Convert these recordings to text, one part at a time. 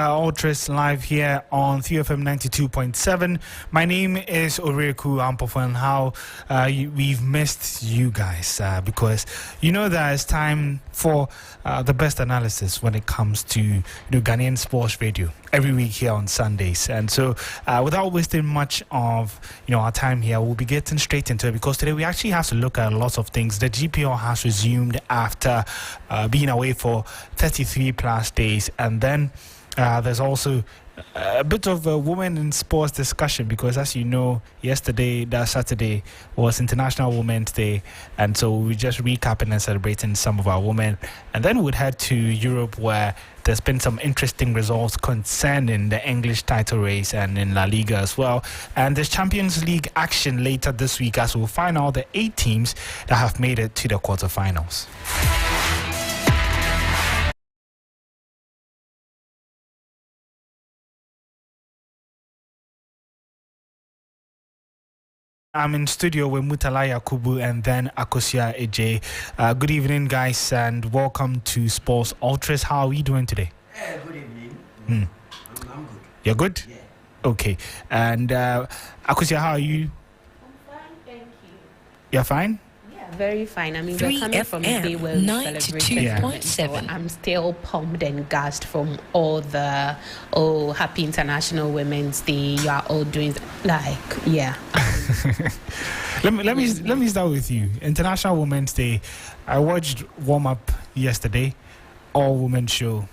Ultras live here on 3FM 92.7. My name is Owuraku Ampofo, and how we've missed you guys because you know that it's time for the best analysis when it comes to Ghanaian sports radio every week here on Sundays. And so without wasting much of our time here, we'll be getting straight into it because today we actually have to look at lots of things. The GPL has resumed after being away for 33 plus days, and then there's also a bit of a women in sports discussion because, as you know, that Saturday was International Women's Day, and so we're just recapping and celebrating some of our women, and then we'd head to Europe where there's been some interesting results concerning the English title race and in La Liga as well, and there's Champions League action later this week as we'll find out the 8 teams that have made it to the quarterfinals. I'm in studio with Mutala Yakubu and then Akosia Eje. Good evening, guys, and welcome to Sports Ultras. How are we doing today? Good evening. I'm good. You're good? Yeah. Okay. And Akosia, how are you? I'm fine, thank you. You're fine? Yeah, very fine. I mean, we're coming from a day where we celebrated, 92.7. so I'm still pumped and gassed from all the Happy International Women's Day. You are all doing yeah. Let me start with you. International Women's Day. I watched warm up yesterday, all women show.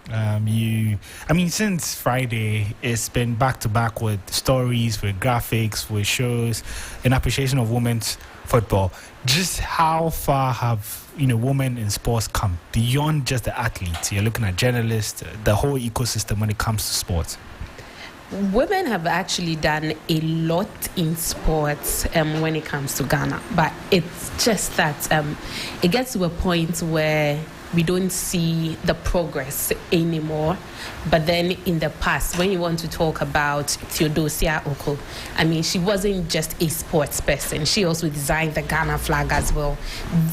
Since Friday, it's been back to back with stories, with graphics, with shows in appreciation of women's football. Just how far have women in sports come beyond just the athletes? You're looking at journalists, the whole ecosystem when it comes to sports. Women have actually done a lot in sports when it comes to Ghana, but it's just that it gets to a point where we don't see the progress anymore. But then in the past, when you want to talk about Theodosia Oko, she wasn't just a sports person. She also designed the Ghana flag as well.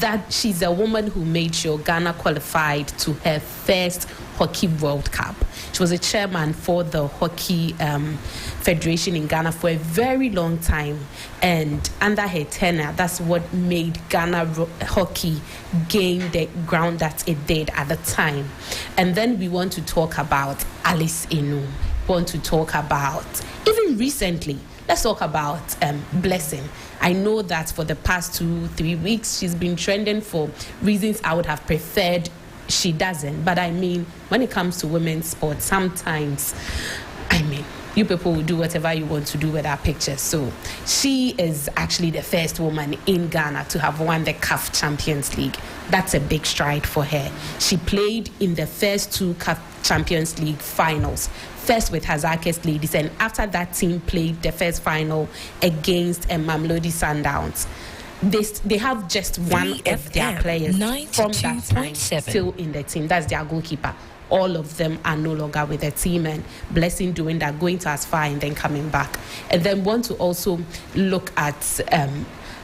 That she's a woman who made sure Ghana qualified to her first Hockey World Cup. She was a chairman for the Hockey Federation in Ghana for a very long time, and under her tenure, that's what made Ghana hockey gain the ground that it did at the time. And then we want to talk about Alice Enu. We want to talk about, even recently, let's talk about Blessing. I know that for the past 2-3 weeks, she's been trending for reasons I would have preferred she doesn't. But when it comes to women's sports, sometimes, you people will do whatever you want to do with our pictures. So she is actually the first woman in Ghana to have won the CAF Champions League. That's a big stride for her. She played in the first 2 CAF Champions League finals. First with Hazakes Ladies, and after that team played the first final against Mamelodi Sundowns. They have just one of their players from that time still in the team. That's their goalkeeper. All of them are no longer with the team, and Blessing doing that, going to as far and then coming back. And then want to also look at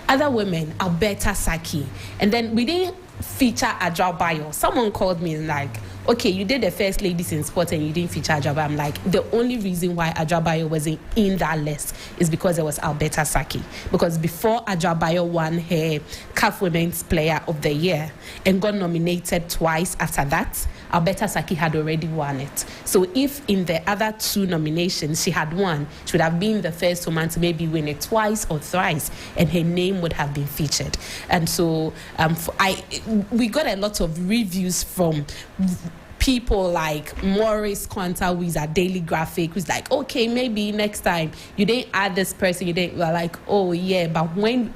other women, Alberta Saki. And then we didn't feature Adra Bayo. Someone called me and okay, you did the first ladies in sport and you didn't feature Adra Bayo. I'm like, the only reason why Adra Bayo wasn't in that list is because there was Alberta Saki. Because before Adra Bayo won her CAF Women's Player of the Year and got nominated twice after that, Alberta Saki had already won it. So if in the other 2 nominations she had won, she would have been the first woman to maybe win it twice or thrice, and her name would have been featured. And so we got a lot of reviews from people like Morris Quanta, who is a Daily Graphic, who's like, okay, maybe next time you didn't add this person, we're like, oh yeah. But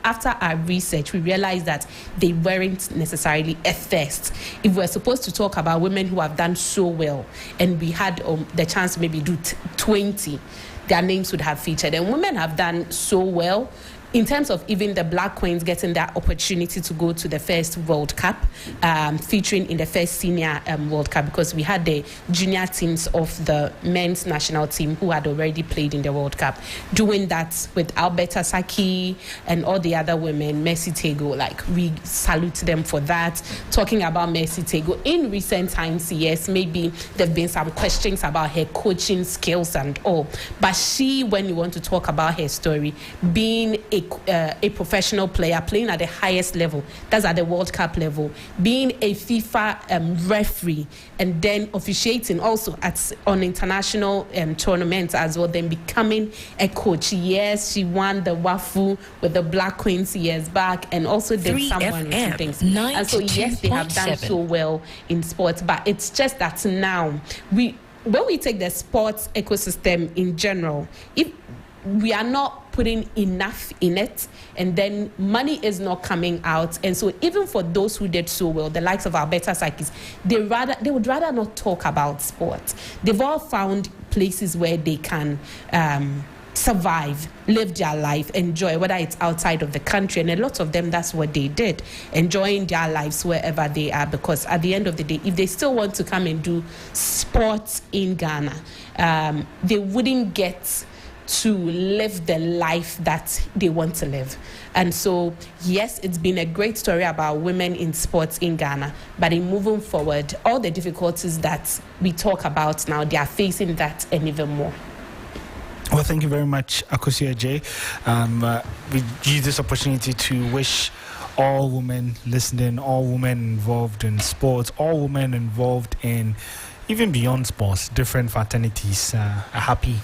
after our research, we realized that they weren't necessarily a first. If we're supposed to talk about women who have done so well, and we had the chance to maybe do 20, their names would have featured. And women have done so well in terms of even the Black Queens getting that opportunity to go to the first World Cup, featuring in the first senior World Cup, because we had the junior teams of the men's national team who had already played in the World Cup, doing that with Alberta Saki and all the other women, Mercy Tego, like we salute them for that. Talking about Mercy Tego, in recent times, yes, maybe there have been some questions about her coaching skills and all, but she, when you want to talk about her story, being a professional player, playing at the highest level, that's at the World Cup level, being a FIFA referee, and then officiating also on international tournaments as well, then becoming a coach. Yes, she won the WAFU with the Black Queens years back, and also did some one or two things. And so yes, they have done so well in sports, but it's just that now when we take the sports ecosystem in general, if we are not putting enough in it, and then money is not coming out, and so even for those who did so well, the likes of Alberta Sakis, they would rather not talk about sports. They've all found places where they can survive, live their life, enjoy, whether it's outside of the country, and a lot of them, that's what they did, enjoying their lives wherever they are, because at the end of the day, if they still want to come and do sports in Ghana, they wouldn't get to live the life that they want to live. And so yes, it's been a great story about women in sports in Ghana, but in moving forward, all the difficulties that we talk about now, they are facing that and even more. Well, thank you very much, Akosia J. We use this opportunity to wish all women listening, all women involved in sports, all women involved in even beyond sports, different fraternities, a happy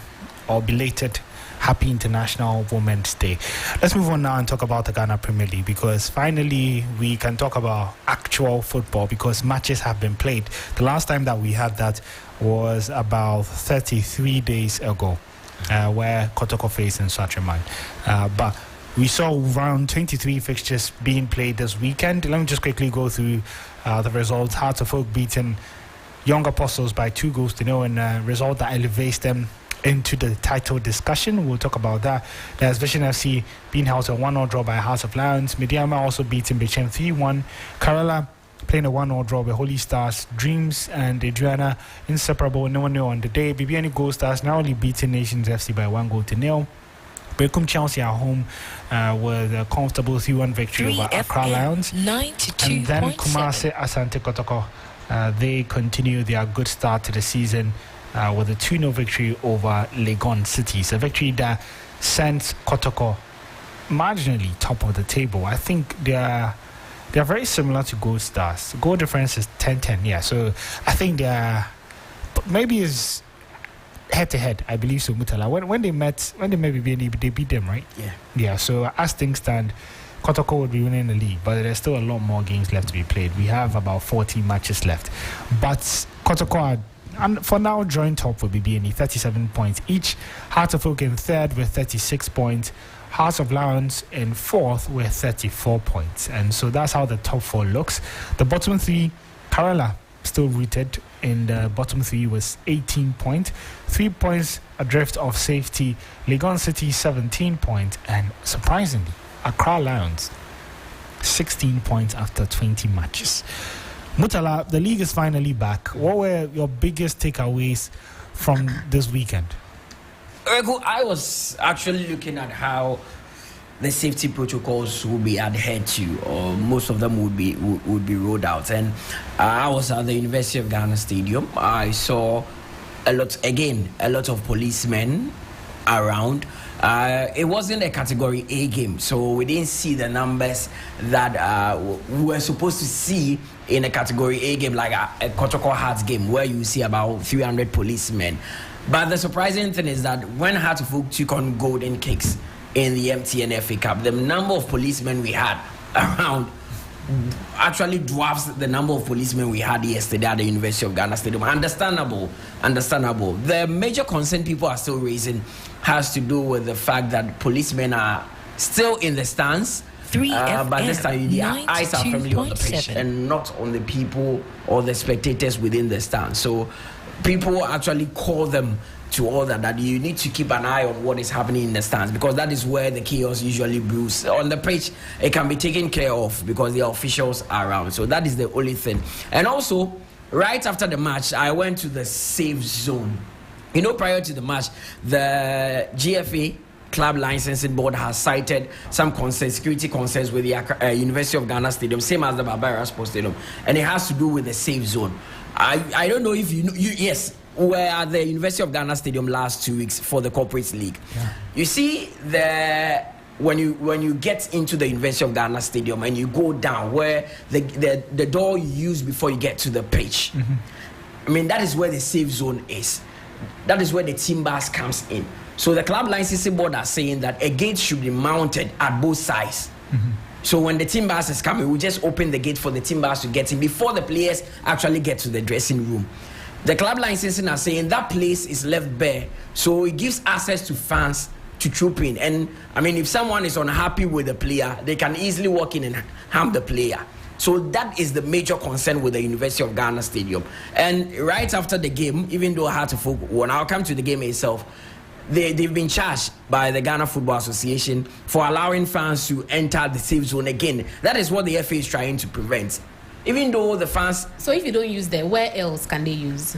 or belated happy International Women's Day. Let's move on now and talk about the Ghana Premier League, because finally we can talk about actual football, because matches have been played. The last time that we had that was about 33 days ago, where Kotoko faced in Satraman. But we saw around 23 fixtures being played this weekend. Let me just quickly go through the results. Hearts of Oak beaten Young Apostles by 2-0, and a result that elevates them into the title discussion. We'll talk about that. There's Vision FC being held to a 1-0 draw by House of Lions. Mediama also beating Bechem 3-1. Kerala playing a 1-0 draw with Holy Stars. Dreams and Adriana inseparable, no one knew on the day. BBN Gold Stars narrowly beating Nations FC by 1-0. Bekum Chelsea at home with a comfortable 3-1 victory over Accra Lions. 92. And then Kumasi Asante Kotoko, they continue their good start to the season with a 2-0 victory over Legon City. It's a victory that sends Kotoko marginally top of the table. I think they are very similar to Gold Stars. Goal difference is 10-10. Yeah, so I think they are maybe is head-to-head. I believe so. Mutala. When they met BBN, they beat them, right? Yeah. Yeah. So as things stand, Kotoko would be winning the league, but there's still a lot more games left to be played. We have about 40 matches left, but Kotoko are, and for now, joint top with BBN, 37 points each. Hearts of Oak in third with 36 points. House of Lions in fourth with 34 points. And so that's how the top four looks. The bottom three, Kerala still rooted in the bottom three with 18 points. 3 points adrift of safety. Legon City 17 points. And surprisingly, Accra Lions 16 points after 20 matches. Mutala, the league is finally back. What were your biggest takeaways from this weekend? I was actually looking at how the safety protocols will be adhered to, or most of them would be rolled out. And I was at the University of Ghana Stadium. I saw a lot of policemen around. It wasn't a Category A game, so we didn't see the numbers that we were supposed to see in a Category A game, like a Kotoko Hearts game, where you see about 300 policemen. But the surprising thing is that when Hearts of Oak took on Golden Kicks in the MTN FA Cup, the number of policemen we had around actually dwarfs the number of policemen we had yesterday at the University of Ghana Stadium. Understandable. The major concern people are still raising has to do with the fact that policemen are still in the stands, but this time the eyes are firmly on the pitch and not on the people or the spectators within the stand. So people actually call them to order that you need to keep an eye on what is happening in the stands, because that is where the chaos usually brews. On the pitch, it can be taken care of because the officials are around. So that is the only thing. And also, right after the match, I went to the safe zone. You know, prior to the match, the GFA Club Licensing Board has cited some security concerns with the University of Ghana Stadium, same as the Barbara Sports Stadium, and it has to do with the safe zone. I don't know if you know. Yes, we were at the University of Ghana Stadium last 2 weeks for the Corporate League. Yeah. You see, when you get into the University of Ghana Stadium and you go down where the door you use before you get to the pitch, I mean, that is where the safe zone is. That is where the team bus comes in. So the Club Licensing Board are saying that a gate should be mounted at both sides. So when the team bus is coming, we just open the gate for the team bus to get in before the players actually get to the dressing room. The Club Licensing are saying that place is left bare, so it gives access to fans to troop in. And I mean, if someone is unhappy with the player, they can easily walk in and harm the player. So that is the major concern with the University of Ghana Stadium. And right after the game, even though Heartofok won, I'll come to the game itself. They've been charged by the Ghana Football Association for allowing fans to enter the safe zone again. That is what the FA is trying to prevent. Even though the fans... So if you don't use there, where else can they use?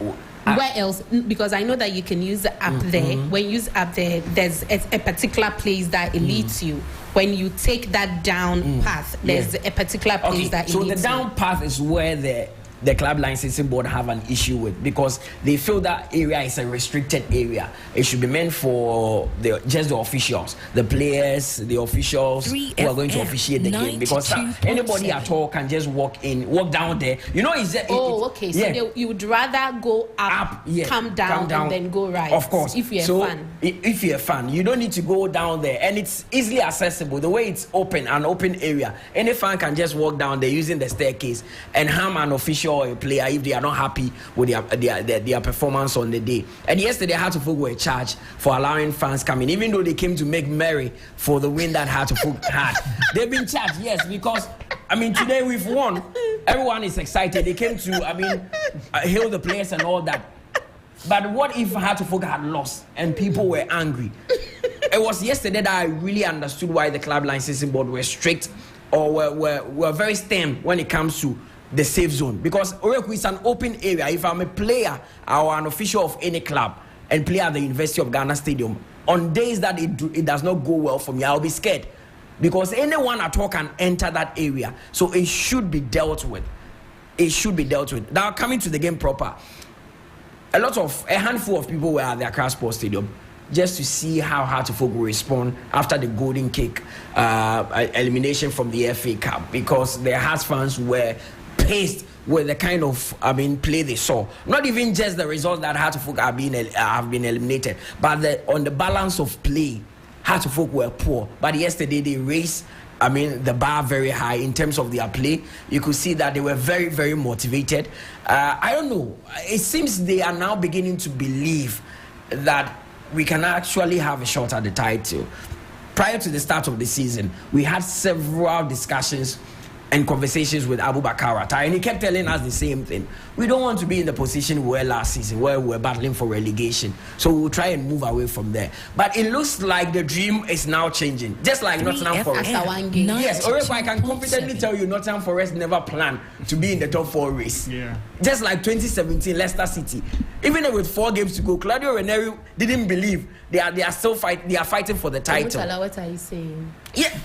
Where else? Because I know that you can use up there. When you use up there, there's a particular place that it leads you. When you take that down path, there's a particular place that it leads you. So the down path is where the Club Licensing Board have an issue with, because they feel that area is a restricted area. It should be meant for just the officials, the players, the officials who are going to officiate the game, because anybody at all can just walk down there. You know, okay. So you would rather go up come down, and then go right. Of course. If you're a fan. If you're a fan, you don't need to go down there, and it's easily accessible. The way it's an open area, any fan can just walk down there using the staircase and harm an official or a player if they are not happy with their performance on the day. And yesterday, Heartofok were charged for allowing fans come in, even though they came to make merry for the win that Heartofok had. They've been charged, yes, because I mean, today we've won. Everyone is excited. They came to, hail the players and all that. But what if Heartofok had lost and people were angry? It was yesterday that I really understood why the Club Licensing Board were strict or were very stern when it comes to the safe zone, because Owuraku is an open area. If I'm a player or an official of any club and play at the University of Ghana Stadium, on days that it does not go well for me, I'll be scared, because anyone at all can enter that area. So it should be dealt with. Now, coming to the game proper, a handful of people were at the Accra Sports Stadium just to see how Heartofok will respond after the golden kick elimination from the FA Cup, because their Hearts fans were paced with the kind of play they saw. Not even just the results that Heartofok have been eliminated, but on the balance of play, Heartofok were poor. But yesterday they raised the bar very high in terms of their play. You could see that they were very, very motivated. I don't know. It seems they are now beginning to believe that we can actually have a shot at the title. Prior to the start of the season, we had several discussions and conversations with Abubakar Atta, and he kept telling us the same thing. We don't want to be in the position we were last season, where we were battling for relegation. So we'll try and move away from there. But it looks like the dream is now changing, just like Nottingham Forest. Yes, Owuraku, I can confidently tell you Nottingham Forest never planned to be in the top 4 race. Yeah. Just like 2017 Leicester City. Even with 4 games to go, Claudio Ranieri didn't believe they are still fighting for the title. What are you saying? Yeah,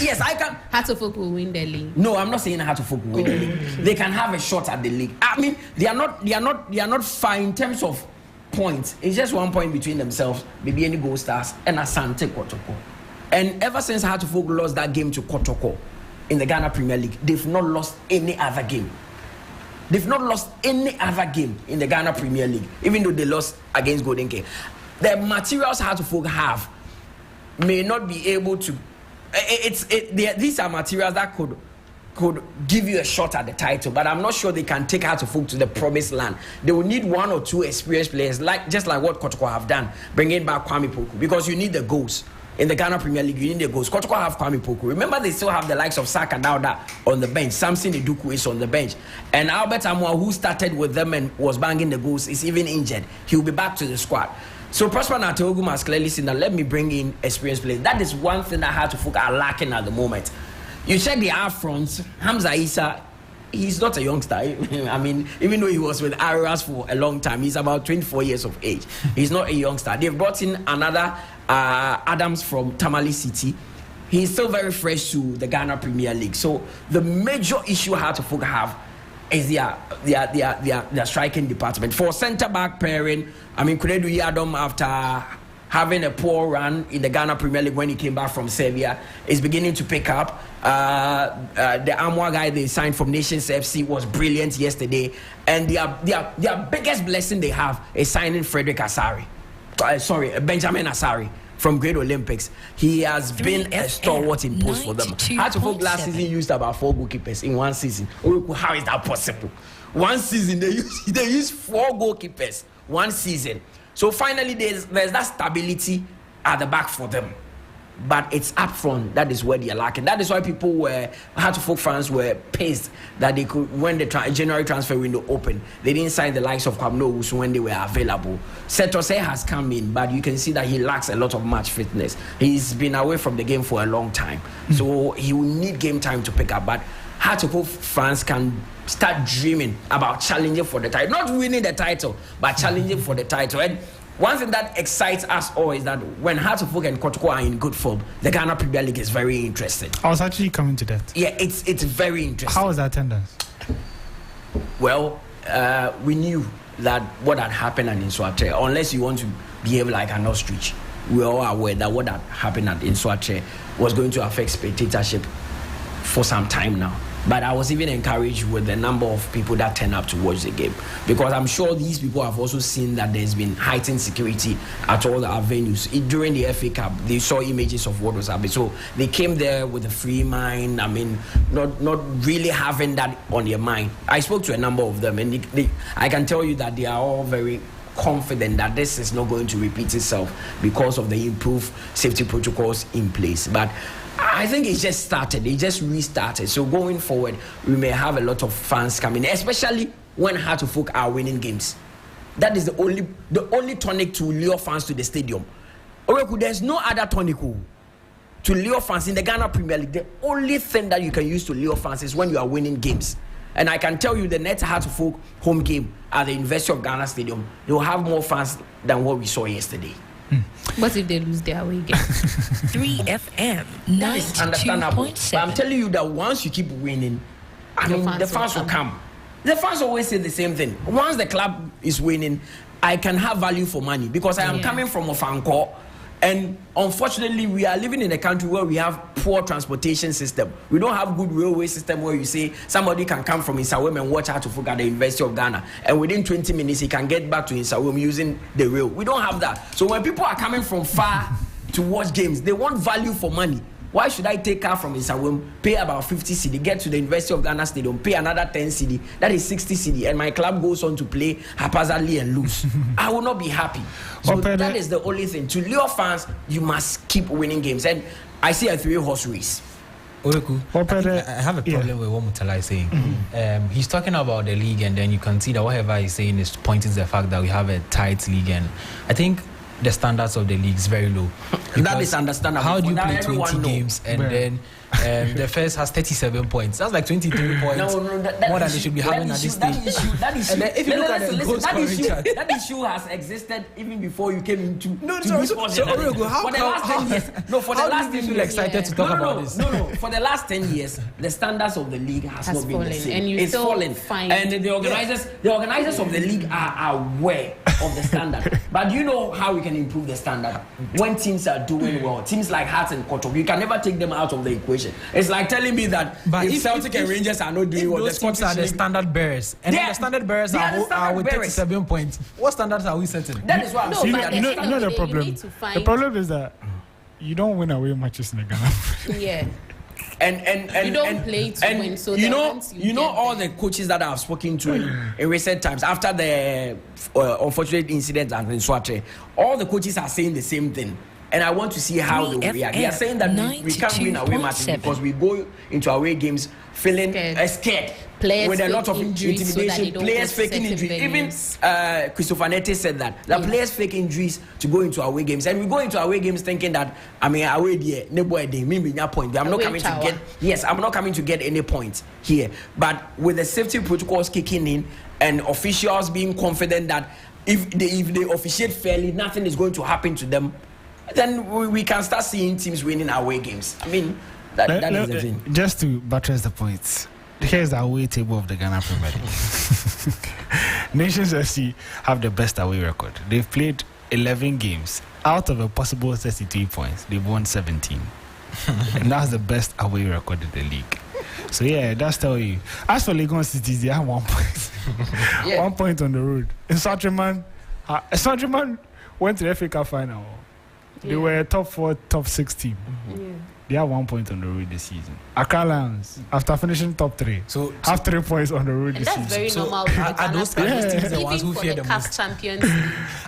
yes, I can. Heartofok will win the league. No, I'm not saying Heartofok will win the league. They can have a shot at the league. I mean, they are not far in terms of points. It's just 1 point between themselves, maybe any Gold Stars and Asante Kotoko. And ever since Heartofok lost that game to Kotoko in the Ghana Premier League, they've not lost any other game. They've not lost any other game in the Ghana Premier League, even though they lost against Golden K. The materials Heartofok have may not be able to. These are materials that could give you a shot at the title, but I'm not sure they can take Heartofok to the promised land. They will need 1 or 2 experienced players, just like what Kotoko have done, bringing back Kwame Poku, because you need the goals. in the Ghana Premier League, you need the goals. Kotoko have Kwame Poku. Remember, they still have the likes of Saka Dauda on the bench. Samson Iduku is on the bench. And Albert Amwa, who started with them and was banging the goals, is even injured. He'll be back to the squad. So Prosper Nateogum has clearly seen that let me bring in experienced players. That is one thing that Hearts are lacking at the moment. You check the half fronts, Hamza Issa, he's not a youngster. I mean, even though he was with Arias for a long time, he's about 24 years of age. He's not a youngster. They've brought in another Adams from Tamale City. He's still very fresh to the Ghana Premier League. So the major issue Hearts have is their striking department. For centre-back pairing, I mean, Kuredu Yadom, after having a poor run in the Ghana Premier League when he came back from Serbia, is beginning to pick up. The Amwa guy they signed from Nations FC was brilliant yesterday. And their biggest blessing they have is signing Benjamin Asari from Great Olympics. He has been a stalwart in post for them. Hearts last season used about 4 goalkeepers in one season. How is that possible? One season they used 4 goalkeepers one season. So finally there's that stability at the back for them. But it's up front that is where they are lacking. That is why Hearts fans were pissed that they could, when the January transfer window opened, they didn't sign the likes of Kwabno Owusu when they were available. Setose has come in, but you can see that he lacks a lot of match fitness. He's been away from the game for a long time. So he will need game time to pick up. But Hearts fans can start dreaming about challenging for the title. Not winning the title, but challenging for the title. And one thing that excites us all is that when Hearts and Kotoko are in good form, the Ghana Premier League is very interesting. I was actually coming to that. Yeah, it's very interesting. How was the attendance? Well, we knew that what had happened at Inswatre, unless you want to behave like an ostrich, we are all aware that what had happened at Inswatre was going to affect spectatorship for some time now. But I was even encouraged with the number of people that turn up to watch the game, because I'm sure these people have also seen that there's been heightened security at all our venues. During the FA Cup, they saw images of what was happening. So they came there with a free mind. I mean, not really having that on their mind. I spoke to a number of them, and I can tell you that they are all very confident that this is not going to repeat itself because of the improved safety protocols in place. But I think it just started. It just restarted. So going forward, we may have a lot of fans coming, especially when Hearts are winning games. That is the only tonic to lure fans to the stadium. Owuraku, there's no other tonic to lure fans in the Ghana Premier League. The only thing that you can use to lure fans is when you are winning games. And I can tell you the next Hearts home game at the University of Ghana Stadium, they will have more fans than what we saw yesterday. What if they lose their away game? 3FM 92.7. But I'm telling you that once you keep winning, the fans will come. The fans always say the same thing. Once the club is winning, I can have value for money, because I am coming from Ofanko. And unfortunately, we are living in a country where we have poor transportation system. We don't have good railway system where you say somebody can come from Insawam and watch Hearts at the University of Ghana, and within 20 minutes he can get back to Insawam using the rail. We don't have that. So when people are coming from far to watch games, they want value for money. Why should I take car from Insawam, pay about 50 cedi, get to the University of Ghana Stadium, pay another 10 cedi, that is 60 cedi, and my club goes on to play haphazardly and lose? I will not be happy. So that is the only thing. To lure fans, you must keep winning games. And I see a 3-horse race. Owuraku, I have a problem with what Mutala is saying. He's talking about the league, and then you can see that whatever he's saying is pointing to the fact that we have a tight league, and I think the standards of the league is very low. That is understandable. How do you play 20 games and then the first has 37 points? That's like 23 points more than they should be having at this stage. If you look at the goal scoring chart, that issue has existed even before you came into this position. For the last 10 years, for the last 10 years, excited to talk about this. For the last 10 years, the standards of the league has not been the same. And it's fallen. And the organizers of the league are aware of the standard. But do you know how we can improve the standard? When teams are doing well, teams like Hearts and Kotoko, you can never take them out of the equation. It's like telling me that if Celtic and Rangers are not doing well, those teams are the standard bearers, and the standard bearers are with 37 points. What standards are we setting? That is what I'm saying. You know the problem. The problem is that you don't win away matches in the Ghana. Yeah. And you don't play to win. So you know all the coaches that I've spoken to in recent times after the unfortunate incident at Inswatre, all the coaches are saying the same thing. and I want to see how they will react. They are saying that we can't win away matches because we go into away games feeling scared. Players with a lot of injuries intimidation, so players faking injuries. Even Christopher Nete said that the players fake injuries to go into away games, and we go into away games thinking that away there, no boy, they mean point. I'm not coming to get I'm not coming to get any points here. But with the safety protocols kicking in and officials being confident that if they officiate fairly, nothing is going to happen to them, then we can start seeing teams winning away games. I mean, that is the thing. Just to buttress the points. Here's the away table of the Ghana Premier League. Nations FC have the best away record. They've played 11 games. Out of a possible 33 points, they've won 17. And that's the best away record in the league. So yeah, that's tell you. As for Legon Cities, they have 1 point. 1 point on the road. And Saint-Germain went to the FA Cup final. They were a top 4, top 6 team. They have 1 point on the road this season. Accra Lions, after finishing top 3, have 3 points on the road this season. That's very normal. Are those teams the ones who fear the most?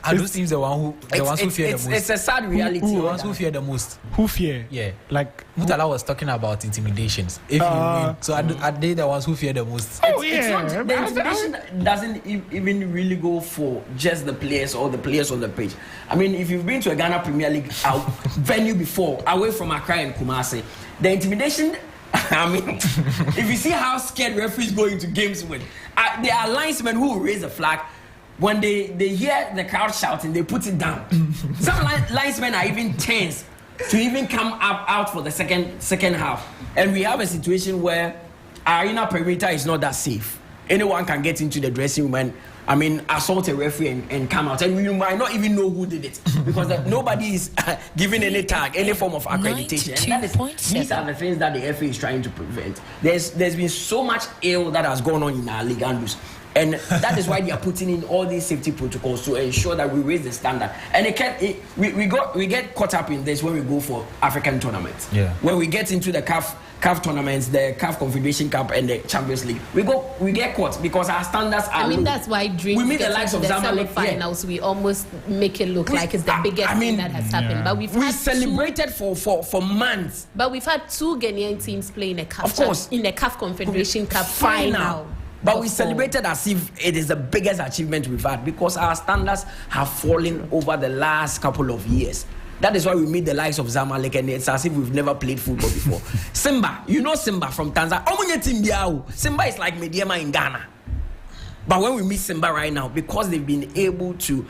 Are those teams the ones who fear the most? It's a sad reality. The ones who fear the most? Who fear? Yeah. Like Mutala was talking about intimidations. If you win, so are they the ones who fear the most? The intimidation doesn't even really go for just the players or the players on the pitch. I mean, if you've been to a Ghana Premier League venue before, away from Accra and Kumasi, the intimidation, I mean, if you see how scared referees go into games with, there are linesmen who will raise a flag. When they hear the crowd shouting, they put it down. Some linesmen are even tense to even come out for the second half. And we have a situation where our inner perimeter is not that safe. Anyone can get into the dressing room and assault a referee and come out, and you might not even know who did it because nobody is given any tag, any form of accreditation. And these are the things that the FA is trying to prevent. There's been so much ill that has gone on in our league, and that is why they are putting in all these safety protocols to ensure that we raise the standard. And we get caught up in this when we go for African tournaments. Yeah. When we get into the CAF tournaments, the CAF Confederation Cup and the Champions League, we get caught because our standards are low. That's why we meet the likes of the semi-finals. We almost make it look like it's the biggest thing that has happened. But we celebrated for months. But we've had 2 Ghanaian teams play in the CAF Confederation Cup final. But we celebrated as if it is the biggest achievement we've had because our standards have fallen over the last couple of years. That is why we meet the likes of Zamalek, and it's as if we've never played football before. Simba, you know Simba from Tanzania. Simba is like Mediema in Ghana. But when we meet Simba right now, because they've been able to,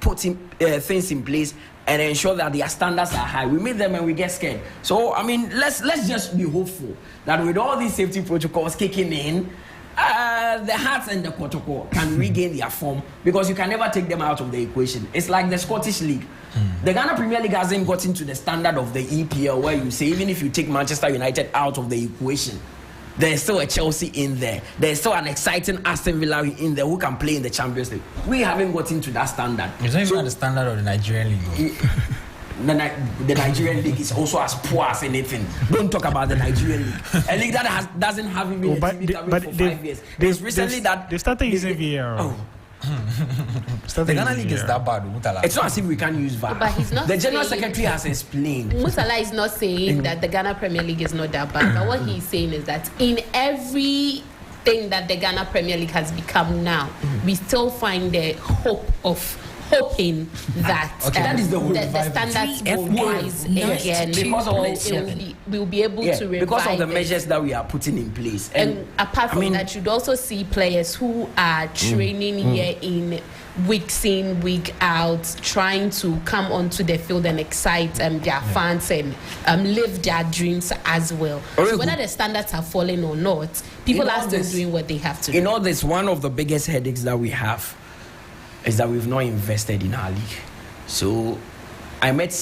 put things in place and ensure that their standards are high, we meet them and we get scared. So, let's just be hopeful that with all these safety protocols kicking in, the Hearts and the Kotoko can regain their form because you can never take them out of the equation. It's like the Scottish League. The Ghana Premier League hasn't gotten to the standard of the EPL where you say even if you take Manchester United out of the equation, there's still a Chelsea in there. There's still an exciting Aston Villa in there who can play in the Champions League. We haven't gotten to that standard. It's not even the standard of the Nigerian League. The Nigerian League is also as poor as anything. Don't talk about the Nigerian League. A league that doesn't have even a team for 5 years. There's recently that they started using VAR. The Ghana League is that bad. Mutala. It's not as if we can't use VAR. But he's not. The General Secretary has explained. Mutala is not saying that the Ghana Premier League is not that bad. But what he's saying is that in every thing that the Ghana Premier League has become now, we still find the hoping that that is the standards will rise again because we'll be able to revive because of the measures that we are putting in place. And apart from that, you'd also see players who are training year in, week in, week out, trying to come onto the field and excite their fans and live their dreams as well. So whether the standards are falling or not, people are still doing what they have to do. In all this, one of the biggest headaches that we have is that we've not invested in our league. So I met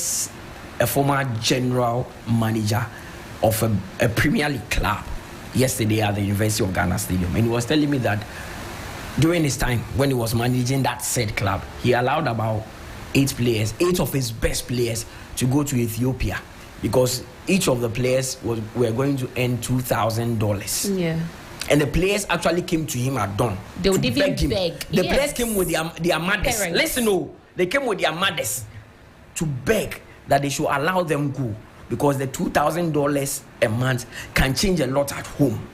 a former general manager of a Premier League club yesterday at the University of Ghana Stadium, and he was telling me that during his time when he was managing that said club, he allowed about 8 of his best players to go to Ethiopia because each of the players were going to earn $2,000. Yeah. And the players actually came to him at dawn. They would even beg. The players came with their mothers. Listen, they came with their mothers to beg that they should allow them go, because the $2,000 a month can change a lot at home.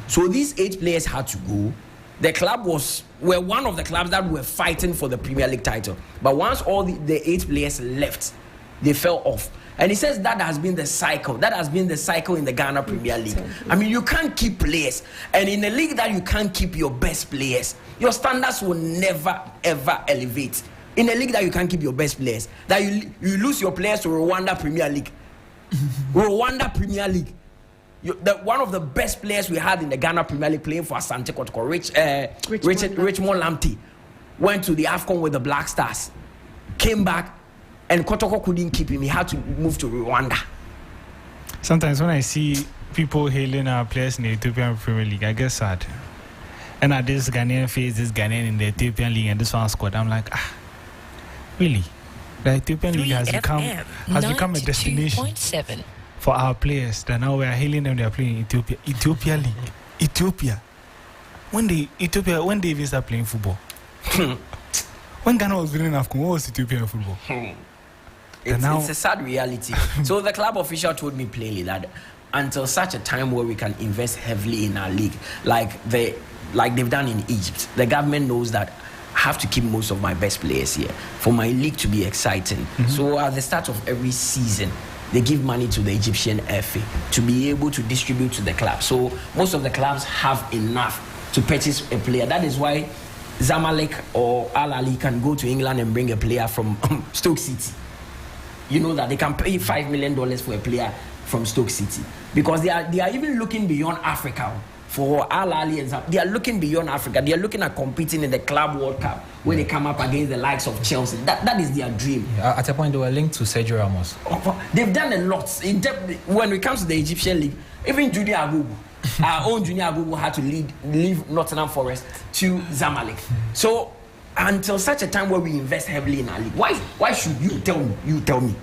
So these 8 players had to go. The club were one of the clubs that were fighting for the Premier League title. But once all the 8 players left, they fell off. And he says that has been the cycle. That has been the cycle in the Ghana Premier League. I mean, you can't keep players. And in a league that you can't keep your best players, your standards will never, ever elevate. In a league that you can't keep your best players, that you lose your players to Rwanda Premier League. Rwanda Premier League. One of the best players we had in the Ghana Premier League playing for Asante Kotoko, Richmond Lamptey, went to the AFCON with the Black Stars, came back, and Kotoko couldn't keep him. He had to move to Rwanda. Sometimes when I see people hailing our players in the Ethiopian Premier League, I get sad. And at this Ghanaian face, this Ghanaian in the Ethiopian League and this one squad, I'm like, really? The Ethiopian League has become a destination for our players. That now we are hailing them, they are playing Ethiopia. Ethiopia League. Ethiopia. When they even start playing football? When Ghana was winning AFCON, what was Ethiopian football? It's a sad reality. So the club official told me plainly that until such a time where we can invest heavily in our league, like they've done in Egypt, the government knows that I have to keep most of my best players here for my league to be exciting. Mm-hmm. So at the start of every season, they give money to the Egyptian FA to be able to distribute to the club. So most of the clubs have enough to purchase a player. That is why Zamalek or Al Ahly can go to England and bring a player from Stoke City. You know that they can pay $5 million for a player from Stoke City, because they are even looking beyond Africa. For Al Ahly and they are looking beyond Africa. They are looking at competing in the Club World Cup, where they come up against the likes of Chelsea. That is their dream. Yeah, at a point, they were linked to Sergio Ramos. They've done a lot. When it comes to the Egyptian league, even Junior Agogo, our own Junior Agogo had to leave Nottingham Forest to Zamalek. So until such a time where we invest heavily in our league, why should you tell me, Andrew, tell me,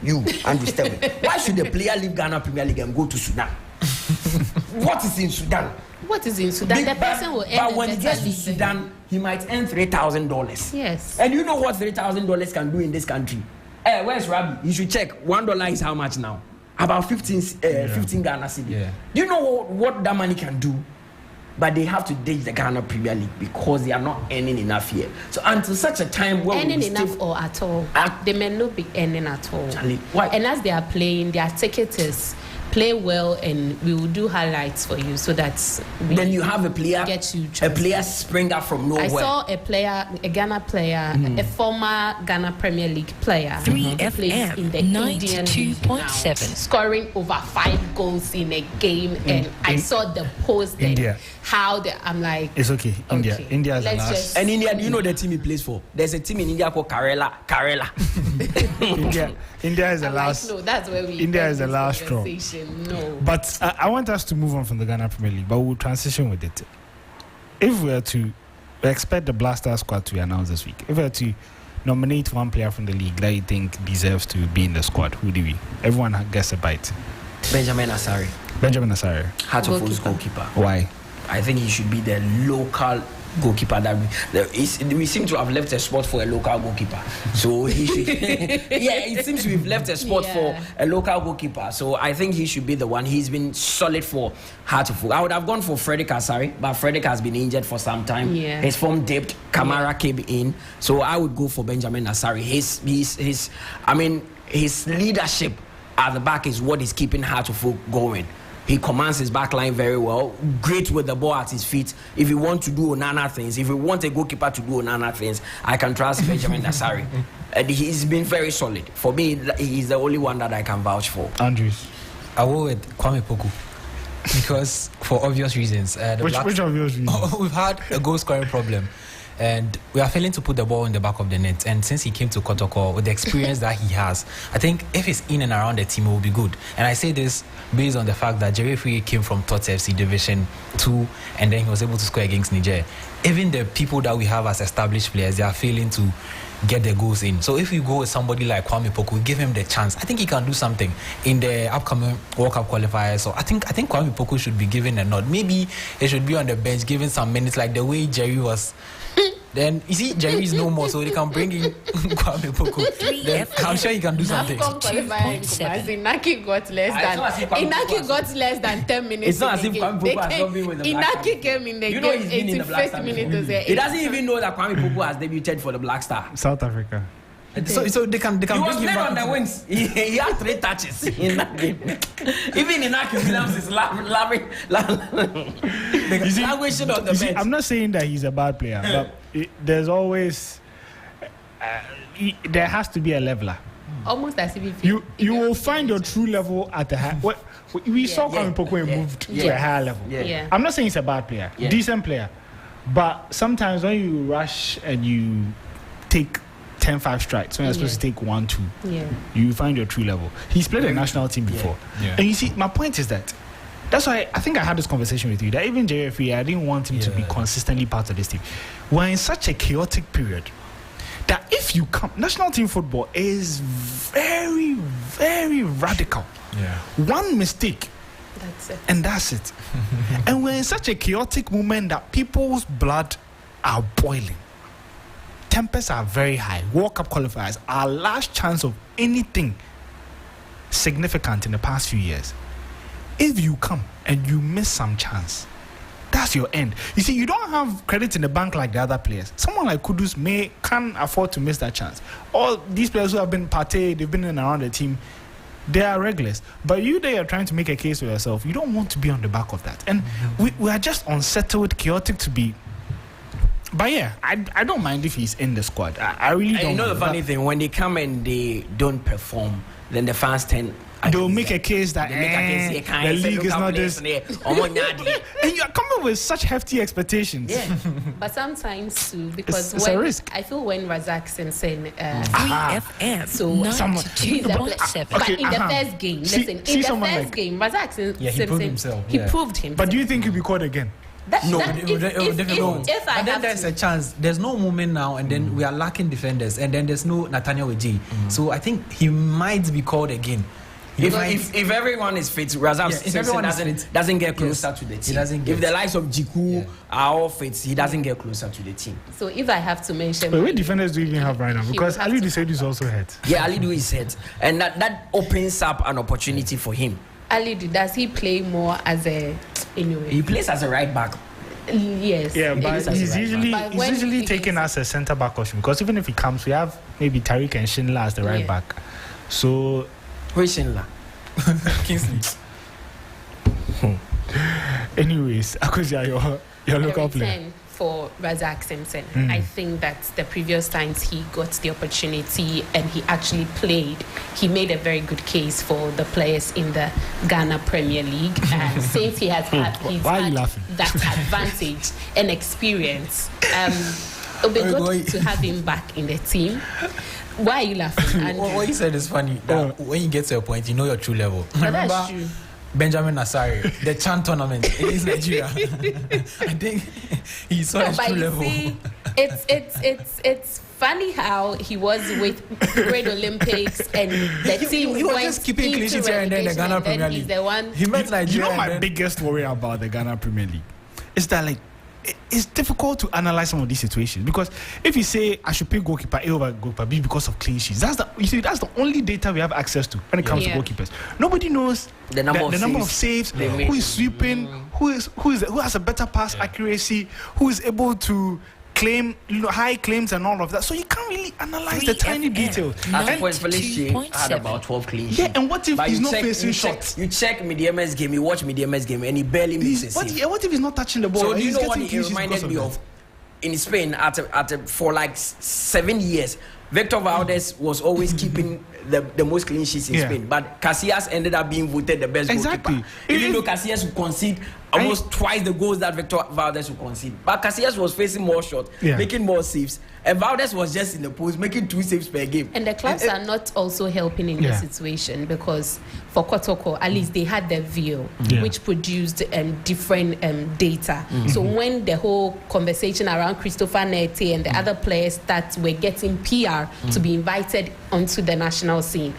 why should the player leave Ghana Premier League and go to Sudan? What is in Sudan? What is in Sudan? The person will earn. But when he gets to Sudan, he might earn $3,000. Yes. And you know what $3,000 can do in this country? Where's Rabi? You should check. $1 is how much now? About 15 Ghana cedi. Yeah. Do you know what that money can do? But they have to ditch the Ghana Premier League because they are not earning enough here. So until such a time where earning enough or at all, they may not be earning at all. Charlie, why? And as they are playing, their ticket is play well, and we will do highlights for you, so that then you have a player spring up from nowhere. I saw a Ghana player, a former Ghana Premier League player, 3FM in the Indian 92.7, scoring over 5 goals in a game, and I saw the post. India. I'm like, it's okay. India is the last. And India, do you know the team he plays for? There's a team in India called Kerala. India is the last. Like, no, that's where we. India is the last straw. No. But I want us to move on from the Ghana Premier League, but we'll transition with it. If we expect the Blaster squad to be announced this week. If we were to nominate one player from the league that you think deserves to be in the squad, who do we? Everyone gets a bite. Benjamin Asare. Heart of Oak's goalkeeper. Why? I think he should be the local goalkeeper we seem to have left a spot for a local goalkeeper, so he should it seems we've left a spot for a local goalkeeper, so I think he should be the one. He's been solid for Heart of Oak. I would have gone for Frederick Asare, but Frederick has been injured for some time. His form dipped. Kamara came in, so I would go for Benjamin Asare. His leadership at the back is what is keeping Heart of Oak going. He commands his back line very well. Great with the ball at his feet. If you want to do Onana things, if you want a goalkeeper to do Onana things, I can trust Benjamin Asare. And he's been very solid. For me, he's the only one that I can vouch for. Andrews. I will with Kwame Poku. Because for obvious reasons. Which obvious reasons? We've had a goal scoring problem. And we are failing to put the ball in the back of the net. And since he came to Kotoko, with the experience that he has, I think if he's in and around the team, it will be good. And I say this based on the fact that Jerry Free came from Tots FC Division 2, and then he was able to score against Niger. Even the people that we have as established players, they are failing to get the goals in. So if you go with somebody like Kwame Poku, give him the chance. I think he can do something in the upcoming World Cup qualifiers. So I think Kwame Poku should be given a nod. Maybe he should be on the bench, given some minutes, like the way Jerry was then you see Jerry's no more, so they can bring in Kwame Poku. Then I'm sure he can do something. Inaki got less than 10 minutes. It's not as if Kwame Poku has not been with the Black Star. Inaki came in the game. He's been in the Black Star. He doesn't even know that Kwame Poku has debuted for the Black Star. South Africa. So they can. He was playing on the wings. He had 3 touches in that game. Even Inaki Williams is laughing. Languishing on the bench. I'm not saying that he's a bad player, but there's always there has to be a leveler. Almost as if you will find your true level at the high. We saw Kwame Poku moved to a higher level. I'm not saying he's a bad player, decent player, but sometimes when you rush and you take 10-5 strikes when you're supposed to take 1-2, you find your true level. He's played a national team before, and you see, my point is that's why I think I had this conversation with you that even JFE, I didn't want him to be consistently part of this team. We're in such a chaotic period that if you come, national team football is very, very radical. One mistake, and that's it. And we're in such a chaotic moment that people's blood are boiling. Tempers are very high. World Cup qualifiers, our last chance of anything significant in the past few years. If you come and you miss some chance, that's your end. You see, you don't have credit in the bank like the other players. Someone like Kudus can afford to miss that chance. All these players who have been they've been in and around the team, they are regulars. But they are trying to make a case for yourself. You don't want to be on the back of that. And we are just unsettled, chaotic to be. But I don't mind if he's in the squad. I really don't. You know the funny thing, when they come and they don't perform, then the fans tend. They'll make a case that the league is not this. And you are coming with such hefty expectations. But sometimes too, because it's a risk. I feel when Razak Simpson 3FM, so but in the first game, Razak Simpson, he proved himself. But do you think he'll be called again? If I then there's a chance. There's no moment now, and then we are lacking defenders, and then there's no Nathaniel Weji. So I think he might be called again. If everyone is fit, Razak Simpson doesn't get closer to the team. If the likes of Jiku are all fit, he doesn't get closer to the team. So if I have to mention, what defenders do you even have right now? Because Ali Dusaid is also hurt. Yeah, Ali Du is hurt, and that opens up an opportunity for him. Ali, does he play more as a anyway? He plays as a right back. Yes. Yeah, but he's usually taken as a centre back option, because even if he comes, we have maybe Tariq and Schindler as the right back. So where's Schindler? Kingsley. Anyways, Akosia, your local player. For Razak Simpson, I think that the previous times he got the opportunity and he actually played, he made a very good case for the players in the Ghana Premier League. And since he has had, that advantage and experience, it'll be good to have him back in the team. Why are you laughing? And what you said is funny. That when you get to a point, you know your true level. That's true. Benjamin Nasari, the Chan tournament in Nigeria. I think he saw his true level. See, it's funny how he was with Great Olympics and the team he was just keeping clean sheets here and then the Ghana Premier League. He met Nigeria. You know my biggest worry about the Ghana Premier League is that it's difficult to analyze some of these situations, because if you say I should pick goalkeeper A over goalkeeper B because of clean sheets, that's the only data we have access to when it comes to goalkeepers. Nobody knows the number of saves, who is sweeping, who has a better pass accuracy, who is able to claim high claims and all of that. So you can't really analyze the tiny details. At one point, Felicia had about 12 clean sheets. Yeah, and what if he's not facing shots? You check Midiama's game, you watch Midiama's game, and he barely misses. What if he's not touching the ball? So do you know what he reminded me of? In Spain, for like 7 years, Victor Valdez was always keeping the most clean sheets in Spain, but Casillas ended up being voted the best goalkeeper. Even though Casillas would concede almost twice the goals that Victor Valdez would concede, but Casillas was facing more shots, making more saves, and Valdez was just in the post making 2 saves per game. And the clubs are not also helping in this situation, because for Kotoko, at least they had their VO, which produced different data. So when the whole conversation around Christopher Nete and the other players that were getting PR to be invited onto the national scene,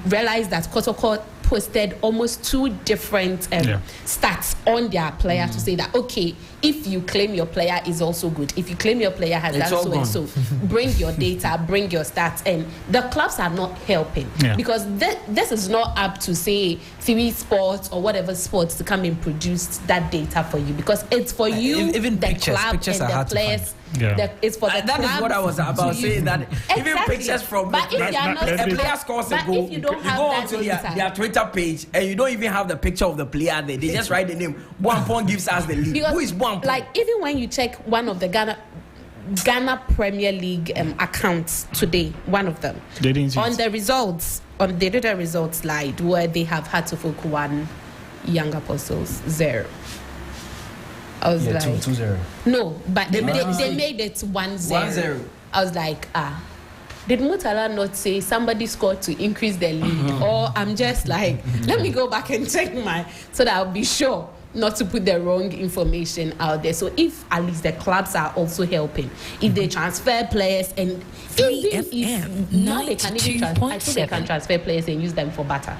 realized that Kotoko posted almost 2 different stats on their player to say that, okay, if you claim your player is also good, if you claim your player has done so and so, bring your data, bring your stats. And the clubs are not helping because this is not up to, say, 3Sports or whatever sports to come and produce that data for you, because it's for you, even the pictures, club pictures and are the players. It's for the that is what I was about saying, that even pictures from but if you are not, a player scores a goal, you go onto their Twitter page and you don't even have the picture of the player there. They just write the name. Buampong gives us the league. Because, who is Buampong? Like, even when you check one of the Ghana Premier League accounts today, one of them, they did a results slide where they have had to focus 1, Young Apostles 0. I was like 2-0. No, but they made it 1-0. I was like, did Mutala not say somebody scored to increase their lead? Or I'm just like, let me go back and check so that I'll be sure not to put the wrong information out there. So if at least the clubs are also helping, if they transfer players, and even if now they can even I think they can transfer players and use them for barter.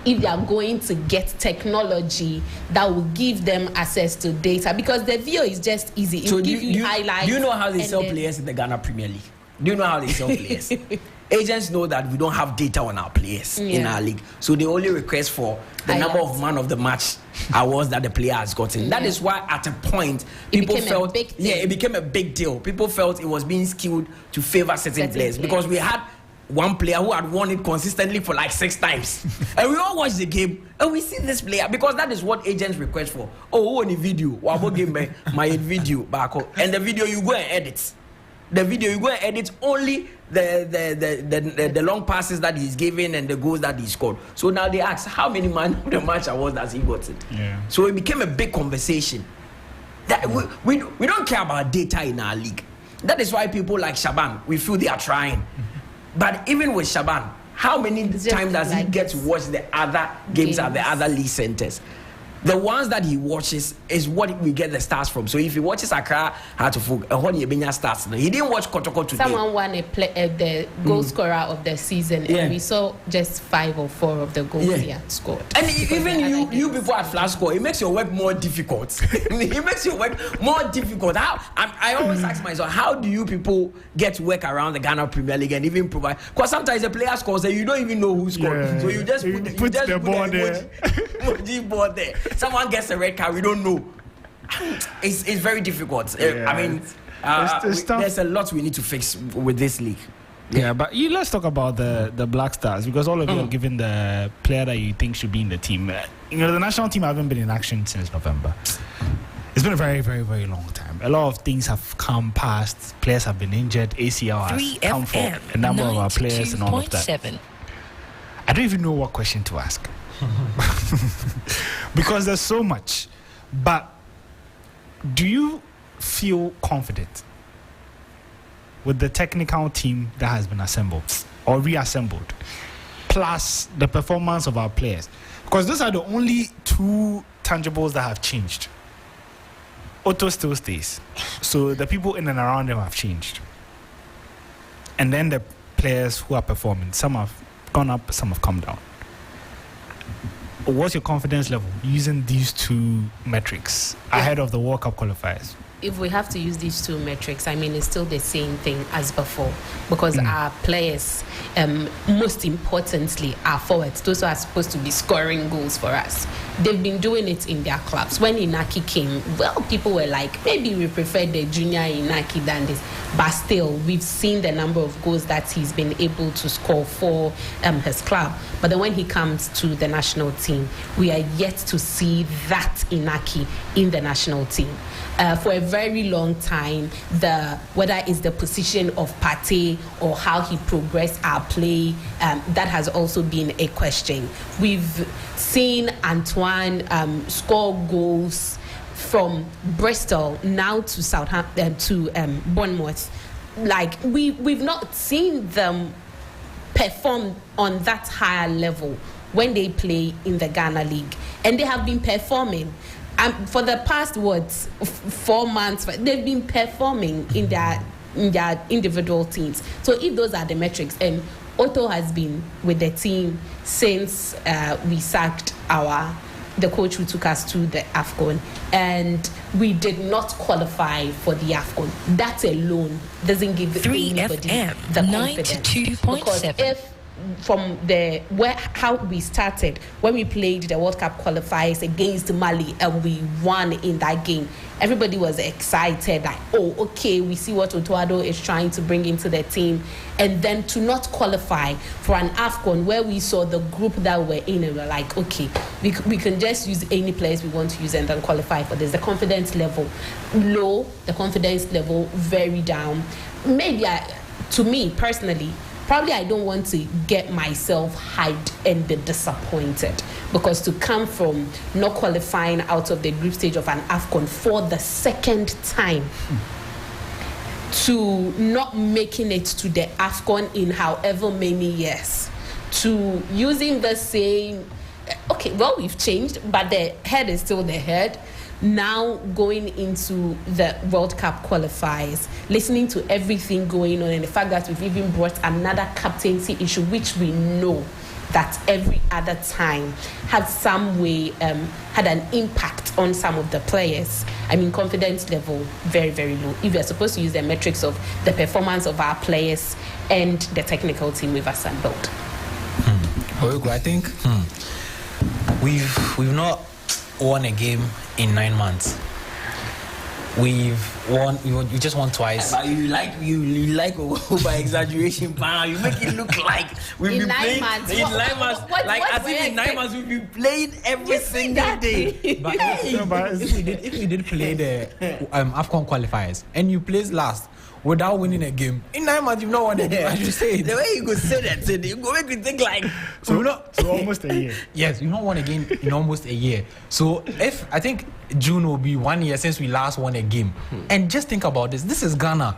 If they are going to get technology that will give them access to data, because the video is just easy. It will give you highlights. Do you know how they sell players in the Ghana Premier League? Do you know how they sell players? Agents know that we don't have data on our players in our league, so they only request for the number of man of the match awards that the player has gotten. That is why at a point people felt it became a big deal. People felt it was being skewed to favor certain players because we had one player who had won it consistently for like 6 times. And we all watch the game and we see this player, because that is what agents request for. Oh, on the video, my video back, and the video you go and edit. The video you go and edit only the long passes that he's given and the goals that he scored. So now they ask, how many man of the match awards has he gotten? So it became a big conversation. That we don't care about data in our league. That is why people like Shaban, we feel they are trying. But even with Shaban, how many times does he get to watch the other games at the other league centers? The ones that he watches is what we get the stars from. So if he watches Accra, stars. He didn't watch Kotoko today. Someone won the goal scorer of the season, and we saw just 5 or 4 of the goals he had scored. And even you before at Flash Score, it makes your work more difficult. It makes your work more difficult. I always ask myself, how do you people get to work around the Ghana Premier League and even provide? Because sometimes the player scores and you don't even know who scored. So you just put the ball there. Emoji board there. Someone gets a red card, we don't know. It's very difficult. I mean, there's a lot we need to fix with this league. Yeah, but let's talk about the Black Stars, because all of you are given the player that you think should be in the team. The national team haven't been in action since November. It's been a very, very, very long time. A lot of things have come past. Players have been injured. ACL has come for a number of our players and all of that. I don't even know what question to ask. Because there's so much. But do you feel confident with the technical team that has been assembled or reassembled, plus the performance of our players? Because those are the only 2 tangibles that have changed. Otto still stays, so the people in and around them have changed, and then the players who are performing, some have gone up, some have come down. What's your confidence level using these 2 metrics ahead of the World Cup qualifiers? If we have to use these 2 metrics, I mean, it's still the same thing as before, because our players, most importantly, our forwards, those who are supposed to be scoring goals for us, they've been doing it in their clubs. When Inaki came, people were like, maybe we prefer the junior Inaki than this, but still, we've seen the number of goals that he's been able to score for his club. But then when he comes to the national team, we are yet to see that Inaki in the national team. For a very long time, whether it's the position of Partey or how he progressed our play, that has also been a question. We've seen Antoine score goals from Bristol now to Southampton to Bournemouth. Like we've not seen them perform on that higher level when they play in the Ghana League, and they have been performing. For the past 4 months, they've been performing in their individual teams. So if those are the metrics, and Otto has been with the team since we sacked the coach who took us to the AFCON, and we did not qualify for the AFCON. That alone doesn't give anybody the confidence. 92.7. Because if from how we started when we played the World Cup qualifiers against Mali and we won in that game, everybody was excited like, oh, okay, we see what Otuado is trying to bring into the team. And then to not qualify for an AFCON where we saw the group that we're in and we're like, okay, we can just use any players we want to use and then qualify for this. The confidence level low, the confidence level very down. Maybe to me personally, probably I don't want to get myself hyped and be disappointed, because to come from not qualifying out of the group stage of an AFCON for the second time to not making it to the AFCON in however many years, to using the same, okay, well, we've changed, but the head is still the head. Now going into the World Cup qualifiers, listening to everything going on, and the fact that we've even brought another captaincy issue, which we know that every other time had some way had an impact on some of the players. I mean, confidence level very, very low. If you're supposed to use the metrics of the performance of our players and the technical team we've assembled. I think we've not won a game in 9 months. We've won. We just won twice. But you like over exaggeration, man. You make it look like we've been playing in 9 months. Like as if in 9 months we've been playing every single day. But if we did play the AFCON qualifiers and you placed last without winning a game in 9 months, you've not won a game. As you say, the way you could say that, you go make me think like so almost a year. Yes, you've not won a game in almost a year. So if I think June will be 1 year since we last won a game, and just think about this. This is Ghana.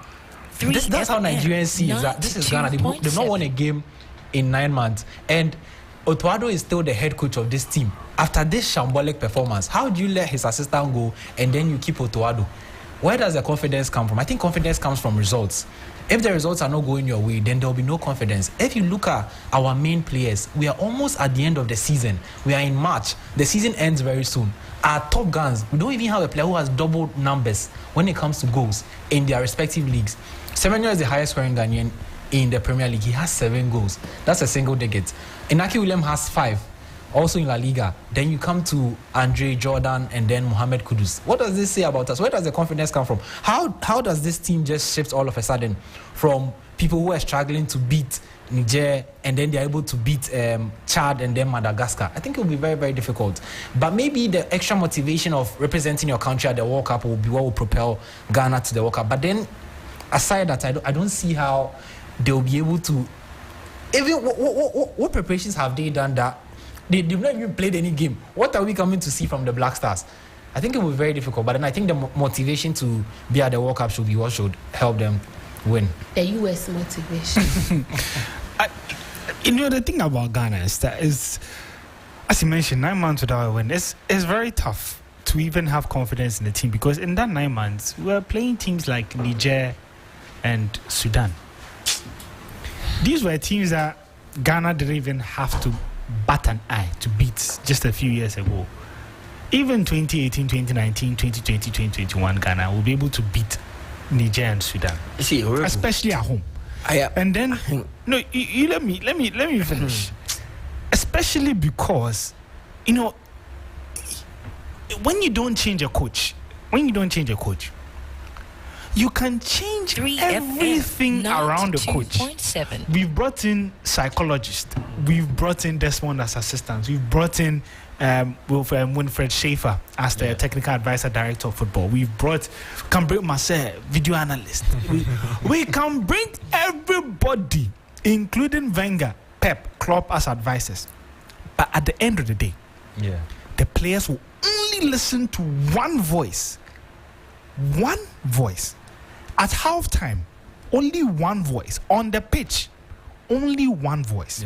That's how Nigerians see it. This is Ghana. They've not won a game in 9 months, and Otuado is still the head coach of this team. After this shambolic performance, how do you let his assistant go and then you keep Otuado? Where does the confidence come from? I think confidence comes from results. If the results are not going your way, then there will be no confidence. If you look at our main players, we are almost at the end of the season. We are in March. The season ends very soon. Our top guns, we don't even have a player who has double numbers when it comes to goals in their respective leagues. Semenyo is the highest scoring Ghanaian in the Premier League. He has 7 goals. That's a single digit. Inaki William has 5. Also in La Liga. Then you come to Andre Jordan and then Mohamed Kudus. What does this say about us? Where does the confidence come from? How does this team just shift all of a sudden from people who are struggling to beat Niger and then they're able to beat Chad and then Madagascar? I think it will be very, very difficult. But maybe the extra motivation of representing your country at the World Cup will be what will propel Ghana to the World Cup. But then aside that, I don't see how they'll be able to. Even what preparations have they done that they've not even played any game? What are we coming to see from the Black Stars? I think it will be very difficult, but then I think the motivation to be at the World Cup should be what should help them win. The US motivation. The thing about Ghana is that, as you mentioned, 9 months without a win, it's very tough to even have confidence in the team, because in that 9 months, we're playing teams like Niger and Sudan. These were teams that Ghana didn't even have to bat an eye to beat just a few years ago. Even 2018, 2019, 2020, 2021, Ghana will be able to beat Niger and Sudan, especially at home. And then, no, you let me finish. Especially because, when you don't change a coach, you can change everything around the coach. We've brought in psychologists. We've brought in Desmond as assistants. We've brought in Winfred Schaefer as the technical advisor, director of football. We've can bring Marcel, video analyst. we can bring everybody, including Wenger, Pep, Klopp as advisors. But at the end of the day, the players will only listen to one voice. One voice. At halftime, only one voice. On the pitch, only one voice.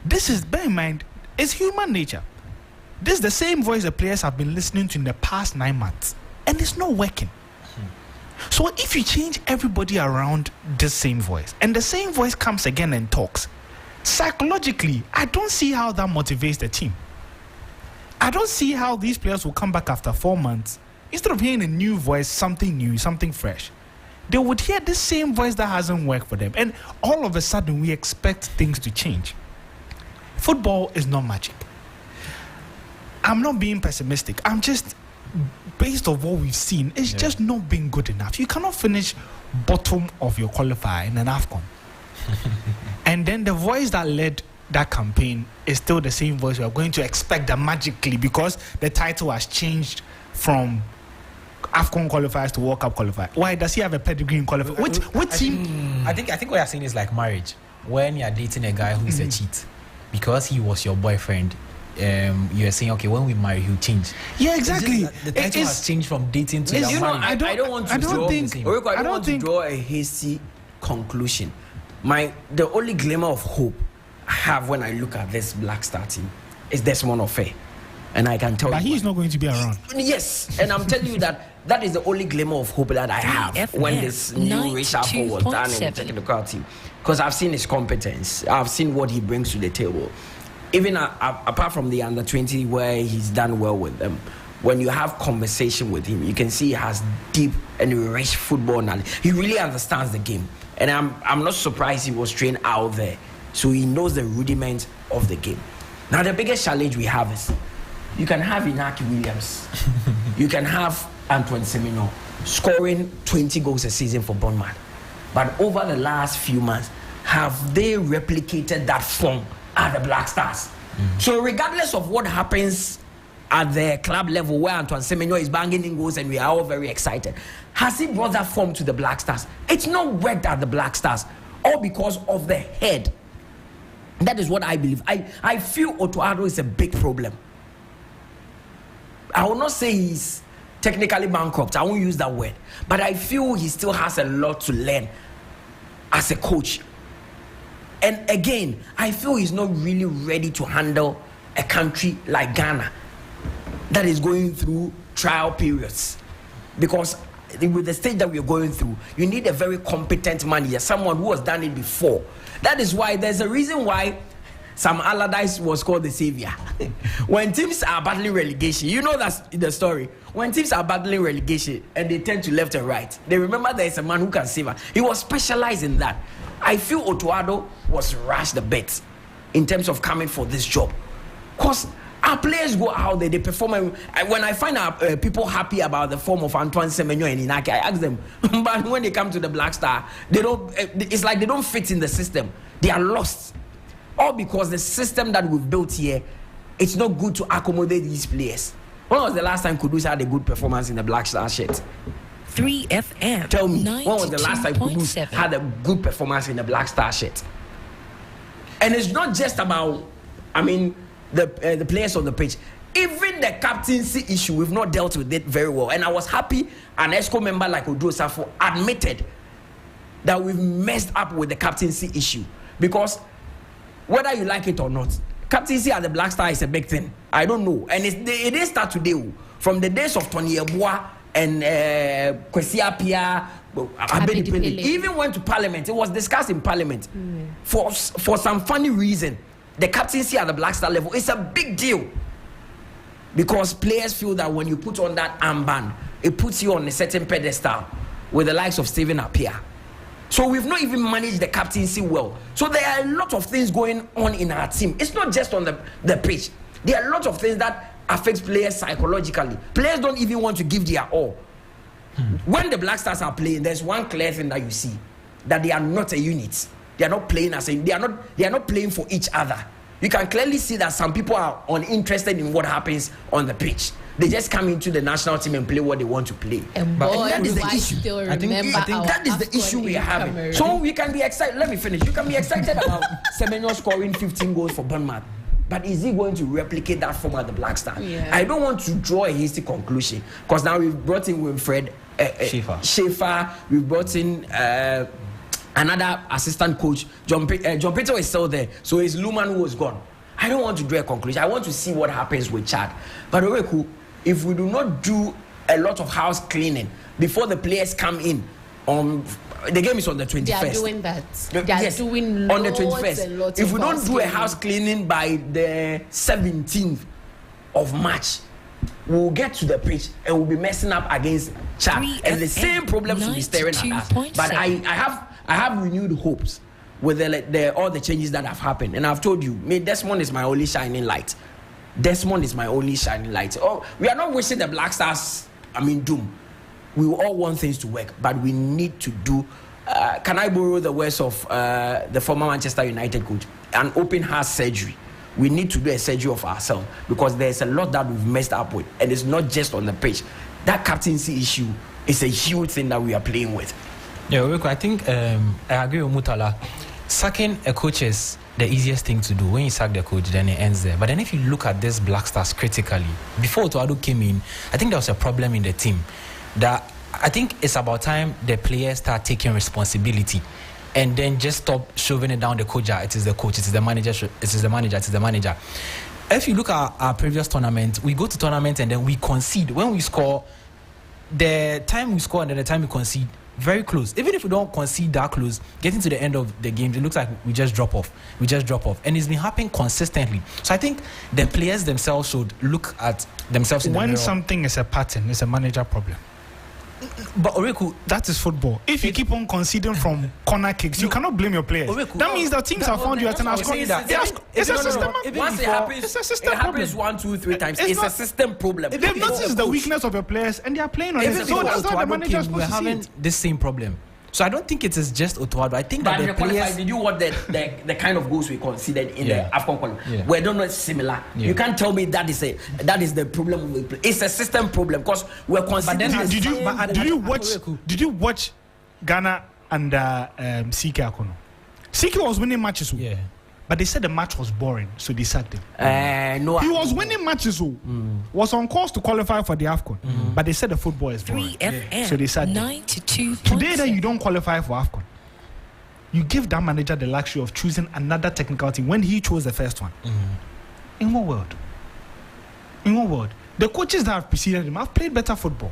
This is, bear in mind, it's human nature. This is the same voice the players have been listening to in the past 9 months. And it's not working. So So if you change everybody around the same voice, and the same voice comes again and talks, psychologically, I don't see how that motivates the team. I don't see how these players will come back after 4 months. Instead of hearing a new voice, something new, something fresh, they would hear the same voice that hasn't worked for them. And all of a sudden, we expect things to change. Football is not magic. I'm not being pessimistic. I'm just, based on what we've seen, it's just not been good enough. You cannot finish bottom of your qualifier in an AFCON. And then the voice that led that campaign is still the same voice we are going to expect that magically, because the title has changed from AFCON qualifiers to World Cup qualifier. Why does he have a pedigree in qualifier? What team? I think what you're saying is like marriage. When you're dating a guy who is a cheat, because he was your boyfriend, you're saying, okay, when we marry, he'll change. Yeah, exactly. The title has changed from dating to marriage. I don't want to draw a hasty conclusion. The only glimmer of hope I have when I look at this Black Star team is Desmond Ofe. And I can tell but he's not going to be around. Yes, and I'm telling you that is the only glimmer of hope that I have when this new reshuffle was done in the technical team. Because I've seen his competence. I've seen what he brings to the table. Even apart from the under-20 where he's done well with them, when you have conversation with him, you can see he has deep and rich football knowledge. He really understands the game. And I'm not surprised he was trained out there. So he knows the rudiments of the game. Now the biggest challenge we have is you can have Inaki Williams. You can have Antoine Semenyo scoring 20 goals a season for Bournemouth. But over the last few months, have they replicated that form at the Black Stars? So regardless of what happens at the club level where Antoine Semenyo is banging in goals and we are all very excited, has he brought that form to the Black Stars? It's not worked at the Black Stars, all because of the head. That is what I believe. I feel Otuado is a big problem. I will not say he's technically bankrupt. I won't use that word. But I feel he still has a lot to learn as a coach. And again, I feel he's not really ready to handle a country like Ghana that is going through trial periods. Because with the stage that we're going through, you need a very competent manager, someone who has done it before. That is why there's a reason why Sam Allardyce was called the savior. When teams are battling relegation, you know that's the story. When teams are battling relegation and they turn to left and right, they remember there is a man who can save us. He was specialized in that. I feel Otuado was rushed a bit in terms of coming for this job. Because our players go out there, they perform. When I find out people happy about the form of Antoine Semenyo and Inaki, I ask them, but when they come to the Black Star, they don't. It's like they don't fit in the system. They are lost. All because the system that we've built here, it's not good to accommodate these players. When was the last time Kudus had a good performance in the Black Star shirt? 3FM. Tell me, when was the last time Kudus had a good performance in the Black Star shirt? And it's not just about, the players on the pitch. Even the captaincy issue, we've not dealt with it very well. And I was happy an ESCO member like Odo Safo admitted that we've messed up with the captaincy issue. Because whether you like it or not, captaincy at the Black Star is a big thing. I don't know. And it didn't start today. From the days of Tony Yeboah and Kwesi Appiah, even went to Parliament. It was discussed in Parliament. For some funny reason, the captaincy at the Black Star level is a big deal. Because players feel that when you put on that armband, it puts you on a certain pedestal with the likes of Stephen Appiah. So we've not even managed the captaincy well. So there are a lot of things going on in our team. It's not just on the pitch. There are a lot of things that affect players psychologically. Players don't even want to give their all. When the Black Stars are playing, there's one clear thing that you see, that they are not a unit. They are not playing they are not playing for each other. You can clearly see that some people are uninterested in what happens on the pitch. They just come into the national team and play what they want to play. And that is the issue. I think that is the issue we are having. So we can be excited. Let me finish. You can be excited about Semenyo scoring 15 goals for Bournemouth. But is he going to replicate that form at the Black Star? Yeah. I don't want to draw a hasty conclusion. Because now we've brought in Wilfred Schaefer. We've brought in another assistant coach. John Peter is still there. So it's Luman who was gone. I don't want to draw a conclusion. I want to see what happens with Chad. But Owuraku, if we do not do a lot of house cleaning before the players come in. The game is on the 21st. They are doing that. They are doing on the 21st. If we don't do a house cleaning by the 17th of March, we'll get to the pitch and we'll be messing up against Chad, and the same problems will be staring at us. But I have renewed hopes with all the changes that have happened, and I've told you, Desmond is my only shining light. Desmond is my only shining light. Oh, we are not wishing the Black Stars, doom. We all want things to work, but we need to do. Can I borrow the words of the former Manchester United coach? An open heart surgery. We need to do a surgery of ourselves because there's a lot that we've messed up with, and it's not just on the pitch. That captaincy issue is a huge thing that we are playing with. Yeah, I think I agree with Mutala. Sacking a coach is the easiest thing to do. When you sack the coach, then it ends there. But then if you look at this Black Stars critically, before Otuado came in, I think there was a problem in the team. That I think it's about time the players start taking responsibility and then just stop shoving it down the coach. It is the coach, it is the manager, it is the manager, it is the manager. If you look at our previous tournament, we go to tournament and then we concede. When we score, the time we score and then the time we concede, very close. Even if we don't concede that close, getting to the end of the game, it looks like we just drop off. And it's been happening consistently. So I think the players themselves should look at themselves in the mirror. When something is a pattern, it's a manager problem. But Owuraku, that is football. If you keep on conceding from corner kicks, you cannot blame your players. That means that teams have found you at an scoring. It's a system. Once it happens 1, 2, 3 times. It's a system problem. They've noticed the weakness of your players and they are playing on it. So that's how the manager is supposed to see it. We're having this same problem. So I don't think it is just Otuado. I think that the players. Did you watch the kind of goals we conceded in the AFCON qualifier? Yeah. We're not similar. Yeah. You can't tell me that is the problem we play. It's a system problem because we're conceding. Did you watch Ghana and CK Akono? CK was winning matches. Yeah. But they said the match was boring, so they sacked him. He was winning matches, was on course to qualify for the AFCON. But they said the football is boring. 3FM, so they sacked him. Today that you don't qualify for AFCON, you give that manager the luxury of choosing another technical team when he chose the first one. In what world? The coaches that have preceded him have played better football.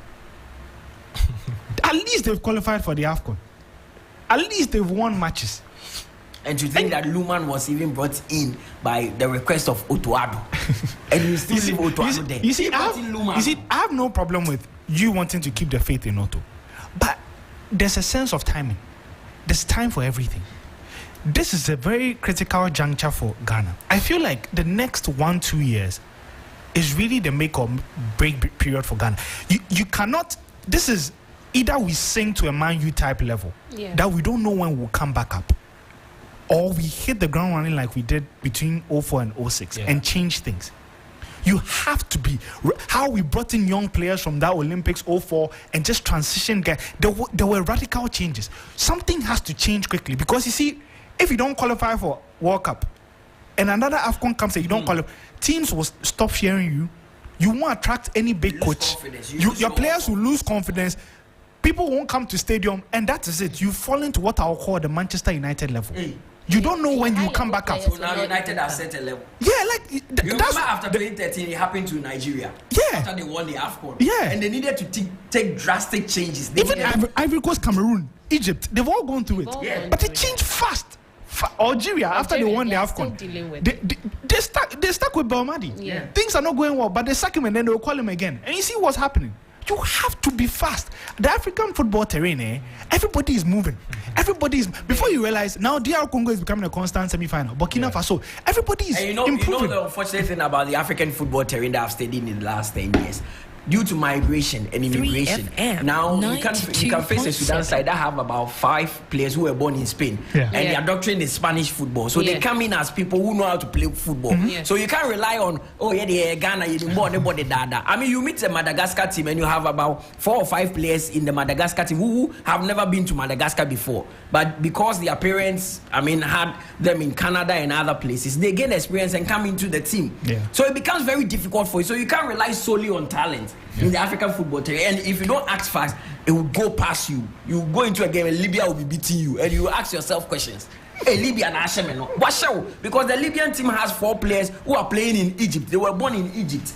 At least they've qualified for the AFCON. At least they've won matches. And to think that Luman was even brought in by the request of Otuado, and you still leave Otuado there. You see, I have no problem with you wanting to keep the faith in Otto, but there's a sense of timing. There's time for everything. This is a very critical juncture for Ghana. I feel like the next 1-2 years is really the make or break period for Ghana. You cannot. This is either we sink to a Man U type level that we don't know when we'll come back up, or we hit the ground running like we did between 04 and 06 and change things. You have to be how we brought in young players from that Olympics 04 and just transition. There were radical changes. Something has to change quickly because you see, if you don't qualify for World Cup and another AFCON comes and you don't qualify, teams will stop fearing you. You won't attract any big coach. Your players will lose confidence. People won't come to stadium, and that is it. You fall into what I'll call the Manchester United level. You don't know when you come back up. So now United have set a level. Yeah, like you remember after 2013, it happened to Nigeria. Yeah. After they won the AFCON. Yeah. And they needed to take drastic changes. Even Ivory Coast, Cameroon, Egypt, they've all gone through it. Yeah. But they changed fast. Algeria, after they won the AFCON, they stuck with Belmadi. Yeah. Things are not going well, but they sack him and then they'll call him again. And you see what's happening. You have to be fast. The African football terrain, everybody is moving. Before you realize, now DR Congo is becoming a constant semi-final. Burkina Faso, everybody is improving. You know the unfortunate thing about the African football terrain that I've studied in the last 10 years? Due to migration and immigration, 3FM, now you can face a Sudan side that have about 5 players who were born in Spain, and their doctrine is Spanish football. So they come in as people who know how to play football. So you can't rely on Ghana, anybody dada. I mean, you meet a Madagascar team and you have about 4 or 5 players in the Madagascar team who have never been to Madagascar before, but because their parents, had them in Canada and other places, they gain experience and come into the team. So it becomes very difficult for you. So you can't rely solely on talent in the African football team. And if you don't act fast, it will go past you. You go into a game and Libya will be beating you, and you ask yourself questions. Hey, Libya and Ashemeno, what show? Because the Libyan team has 4 players who are playing in Egypt. They were born in Egypt.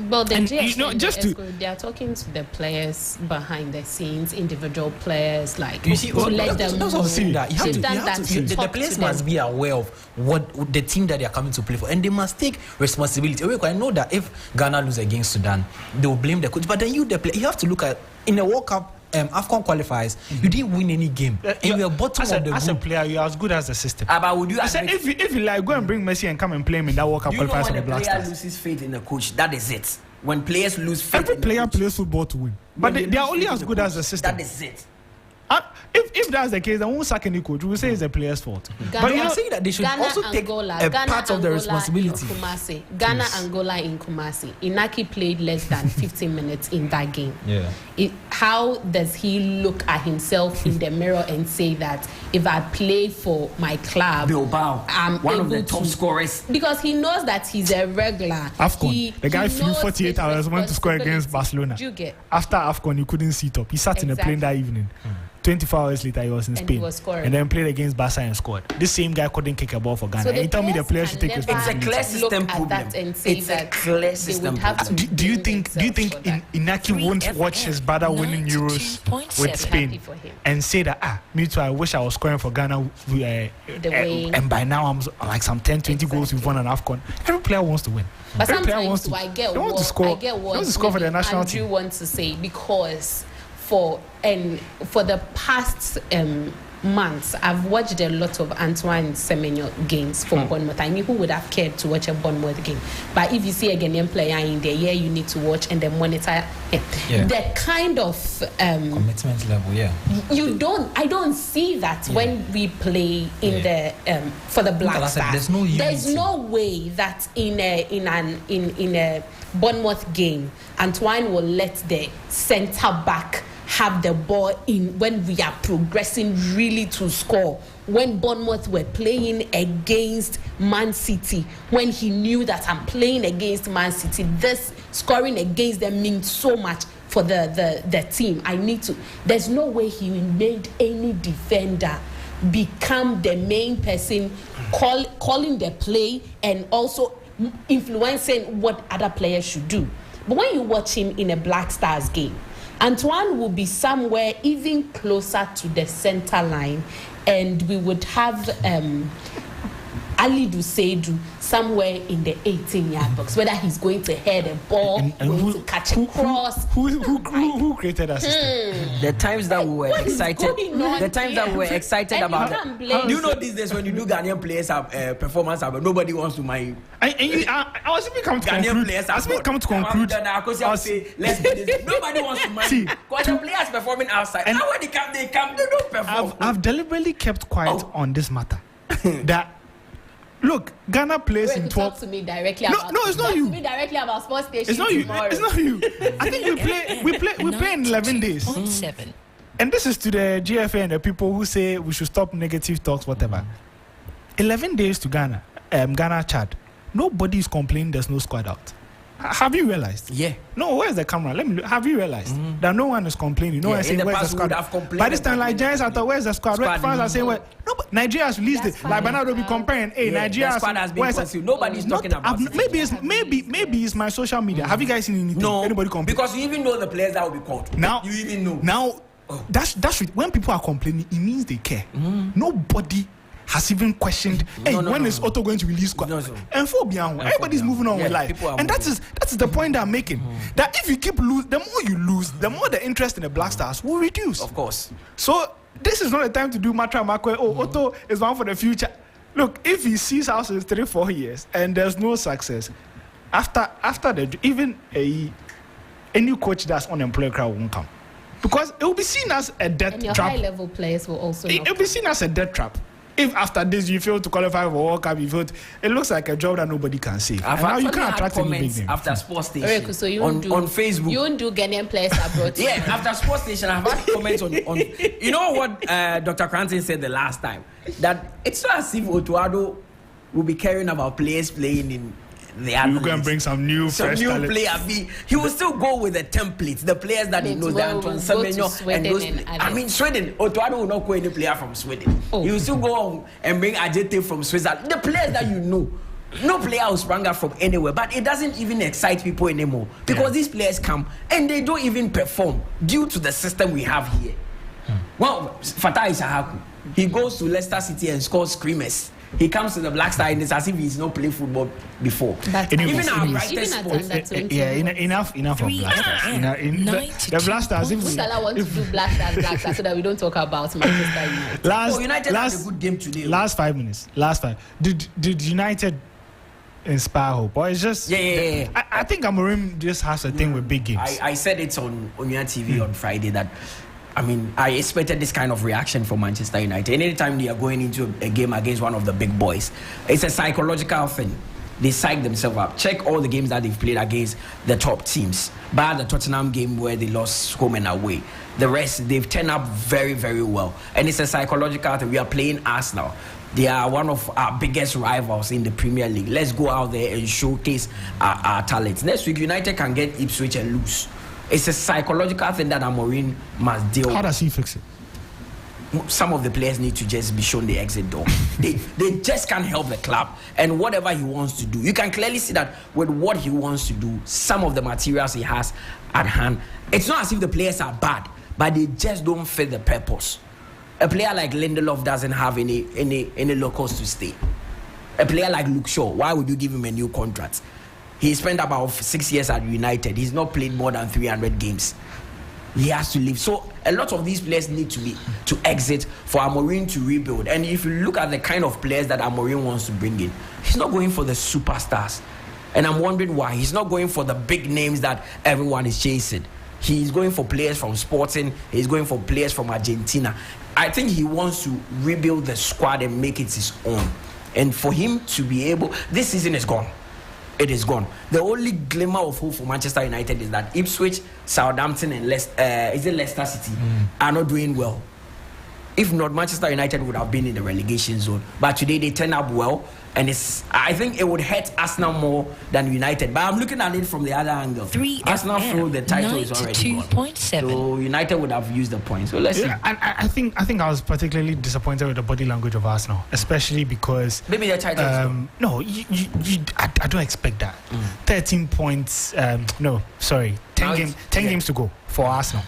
Well, they are talking to the players behind the scenes, individual players, like you see, let them know. The players must be aware of what the team that they are coming to play for, and they must take responsibility. I know that if Ghana lose against Sudan, they will blame the coach, but then you have to look at in the World Cup. AFCON qualifiers, you didn't win any game. And you're bottom of the group. As a player, you're as good as the system. But would you? I said, if you like, go and bring Messi and come and play him in that World Cup qualifiers on the Black Stars. When a player loses faith in the coach, that is it. When players lose faith, every player plays football to win, but they are only as good as the system. That is it. If that's the case, then we won't sack any coach. We will say it's the player's fault. But you are saying that they should also take a part of the responsibility. Ghana, Angola in Kumasi. Inaki played less than 15 minutes in that game. Yeah. How does he look at himself in the mirror and say that if I play for my club, Bilbao, I'm one of the top scorers? Because he knows that he's a regular. AFCON. The guy flew 48 hours, went to score against Barcelona. After AFCON, he couldn't sit up. He sat in a plane that evening. 24 hours later, he was in Spain. And then played against Barca and scored. This same guy couldn't kick a ball for Ghana. So and he told me the players should take responsibility. It's a clear system problem. It's a clear system problem. Do you think Inaki won't watch his brother winning Euros with Spain and say that, me too, I wish I was scoring for Ghana and by now I'm like some 10-20 goals we've won an AFCON. Every player wants to win. But sometimes I get what for the national team. Andrew wants to say, because for the past months, I've watched a lot of Antoine Semenyo games for Bournemouth. I mean, who would have cared to watch a Bournemouth game? But if you see a Ghanaian player in there, you need to watch and then monitor the kind of commitment level. I don't see that when we play in the for the Black Stars. There's no way that in a Bournemouth game, Antoine will let the centre back have the ball in when we are progressing really to score. When Bournemouth were playing against Man City, when he knew that I'm playing against Man City, this scoring against them means so much for the team. There's no way he made any defender become the main person calling the play and also influencing what other players should do. But when you watch him in a Black Stars game, Antoine will be somewhere even closer to the center line, and we would have Ali Duseidu somewhere in the 18-yard box, whether he's going to head a ball, going to catch a cross. Who created that system? The times that we were excited, about it. Do you know these days when you do Ghanaian players have performance, nobody wants to mind. I was even come to conclude. Let's do this. Nobody wants to mind. Because the players performing outside. And when they come, they don't perform. I've deliberately kept quiet on this matter. That look, Ghana plays in 12. Talk to me directly. No, it's not you. Talk to me directly about sports station. It's not you. It's not you. I think we play in 11 days. 7. And this is to the GFA and the people who say we should stop negative talks, whatever. 11 days to Ghana, Ghana Chad. Nobody is complaining. There's no squad out. Have you realized? Yeah. No, where's the camera? Have you realized that no one is complaining? No one is saying where's the squad? By this time, Nigerians are where's the squad? Fans are saying no, but Nigeria has released it. Like by now they'll be comparing. Hey, Nigeria has been concealed. Nobody's talking about it. Maybe it's my social media. Have you guys seen anything? No. Anybody complain? Because you even know the players that will be called. Now you even know. Now that's when people are complaining, it means they care. Nobody has even questioned, when is Otto going to release squad? And everybody's moving on with life. And that is the point I'm making. That if you keep losing, the more you lose, the more the interest in the Black Stars will reduce. Of course. So this is not the time to do Matra Makwe. Otto is one for the future. Look, if he sees us in 3-4 years and there's no success, after even a new coach that's unemployed crowd won't come. Because it will be seen as a death and your trap. high-level players will also It will be seen as a death trap. If after this you fail to qualify for World Cup, it looks like a job that nobody can see. And now you can't attract any big name. After Sports Station, so on Facebook. You won't do Ghanaian players abroad. Yeah, after Sports Station, I've had comments on you know what Dr. Cranton said the last time? That it's not as if Otuado will be caring about players playing in the you can bring some new player. He will still go with the templates, the players that he knows. Sweden. Otuado will not go any player from Sweden. He will still go on and bring Ajete from Switzerland. The players that you know. No player who sprang up from anywhere, but it doesn't even excite people anymore because these players come and they don't even perform due to the system we have here. Well, Fatai Sahaku, he goes to Leicester City and scores screamers. He comes to the Black Star and it's as if he's not played football before. Even our brightest sports. Enough of Black Stars. The Black Stars. Musala wants to do Black Stars, so that we don't talk about Manchester United. United had a good game today. Last 5 minutes. Did United inspire hope? Or it's just I think Amorim just has a thing with big games. I said it on Onya TV on Friday that I expected this kind of reaction from Manchester United. Anytime they are going into a game against one of the big boys, it's a psychological thing. They psych themselves up. Check all the games that they've played against the top teams. Bar the Tottenham game where they lost home and away. The rest, they've turned up very, very well. And it's a psychological thing. We are playing Arsenal. They are one of our biggest rivals in the Premier League. Let's go out there and showcase our talents. Next week, United can get Ipswich and lose. It's a psychological thing that Amorim must deal with. How does he fix it? Some of the players need to just be shown the exit door. They just can't help the club and whatever he wants to do. You can clearly see that with what he wants to do, some of the materials he has at hand, it's not as if the players are bad, but they just don't fit the purpose. A player like Lindelof doesn't have any locals to stay. A player like Luke Shaw, why would you give him a new contract? He spent about 6 years at United. He's not played more than 300 games. He has to leave. So a lot of these players need to exit for Amorim to rebuild. And if you look at the kind of players that Amorim wants to bring in, he's not going for the superstars. And I'm wondering why. He's not going for the big names that everyone is chasing. He's going for players from Sporting. He's going for players from Argentina. I think he wants to rebuild the squad and make it his own. And for him to be able, this season is gone. It is gone. The only glimmer of hope for Manchester United is that Ipswich, Southampton, and Leicester City are not doing well. If not, Manchester United would have been in the relegation zone. But today they turn up well, and I think it would hurt Arsenal more than United. But I'm looking at it from the other angle. Arsenal feel the title is already gone. So United would have used the point. So let's see. I think I was particularly disappointed with the body language of Arsenal, especially because maybe the title is gone. No, I don't expect that. 13 points. 10 games to go for Arsenal,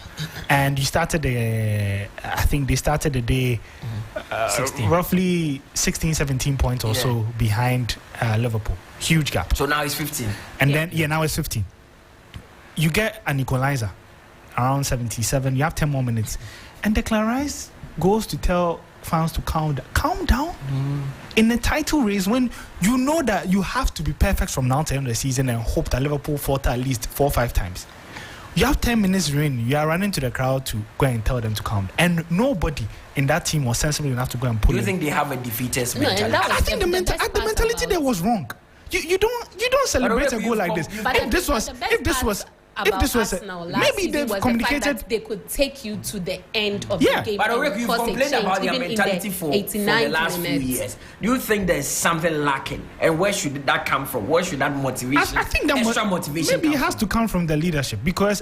and you started I think they started the day roughly 16-17 points or so behind Liverpool. Huge gap. So now it's 15. And then now it's 15. You get an equalizer around 77. You have 10 more minutes, and Declan Rice goes to tell fans to calm down. In the title race, when you know that you have to be perfect from now to the end of the season and hope that Liverpool falter at least 4 or 5 times. You have 10 minutes remaining. You are running to the crowd to go and tell them to calm down. And nobody in that team was sensible enough to go and pull it. Do you think they have a defeatist mentality? I think the mentality there was wrong. You don't celebrate a goal like this. If this was maybe they've communicated the they could take you to the end of the game. But Owuraku, you've complained about their mentality for the last few years. Do you think there's something lacking? And where should that come from? Where should that motivation, I think that extra motivation maybe it has to come from the leadership, because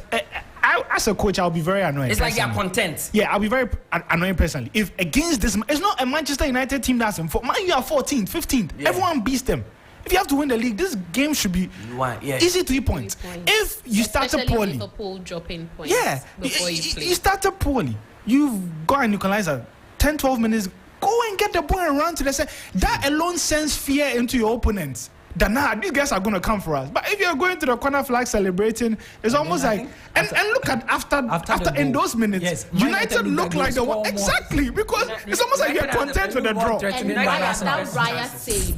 as a coach, I'll be very annoyed. It's like they're content. Yeah, I'll be very annoyed personally. If against this, it's not a Manchester United team that's in 4th. Man, you are 14th, 15th. Yeah. Everyone beats them. If you have to win the league, this game should be easy 3 points. If you started poorly, Liverpool dropping points before you started poorly, you've got an equalizer, 10-12 minutes, go and get the ball and run to the center. That alone sends fear into your opponents. That these guys are going to come for us. But if you're going to the corner flag celebrating, it's almost like and look at after in those minutes, United look like the one exactly, because it's almost like you're content with the draw. And that Raya saved.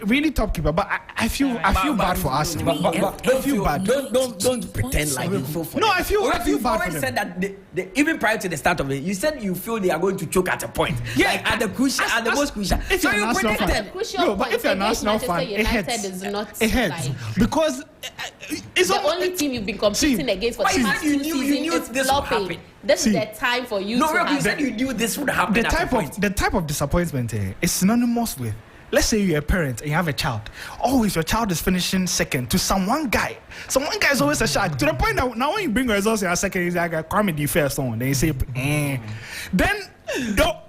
Really top keeper. But I feel bad for Arsenal. I feel bad. Don't pretend like you feel for them. No, I feel bad for them. You said that even prior to the start of it, you said you feel they are going to choke at a point. Yeah, like at the most crucial. So you predict them. No, but if you're an Arsenal fan, it hurts. Because it's the only team you've been competing against for the past 2 seasons is flopping. This is the time for you to have. You said you knew this would happen. The type of disappointment is synonymous with, let's say you're a parent and you have a child. Always your child is finishing second to one guy. One guy is always a shark. To the point that now when you bring results, you're second, he's like, Kwame the first one. Then you say, Then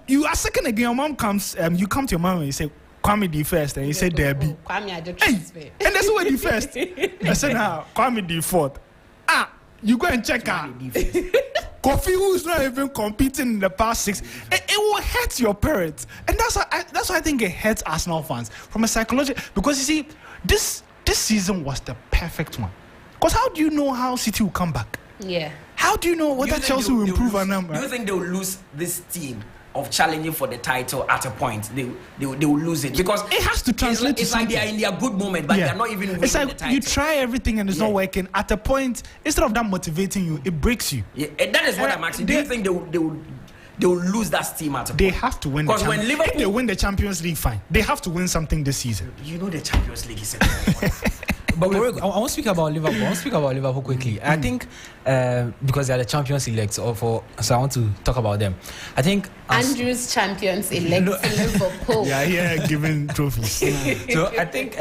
you are second again. Your mom comes, you come to your mom and you say, Kwame the first, and he said Derby. Kwame, I just transfer. And that's why the first. I said now Kwame the fourth. You go and check out. Kofi, who's not even competing in the past 6, it will hurt your parents, and that's why I think it hurts Arsenal fans from a psychological. Because you see, this season was the perfect one. Because how do you know how City will come back? Yeah. How do you know whether Chelsea will improve or not? Do you think they will lose this team of challenging for the title at a point? They will lose it because it has to translate. It's like they are in their good moment, but they're not even winning it's like the title. You try everything and it's not working. At a point, instead of that motivating you, it breaks you. Yeah, and that is what I'm asking. Do you think they will lose that steam at a point? They have to win. Because when Liverpool, if they win the Champions League, fine. They have to win something this season. You know the Champions League is a But I want to speak about Liverpool. Quickly. I think because they are the Champions elect, so I want to talk about them. I think Andrew's Champions elect Liverpool. Yeah, giving trophies. So I think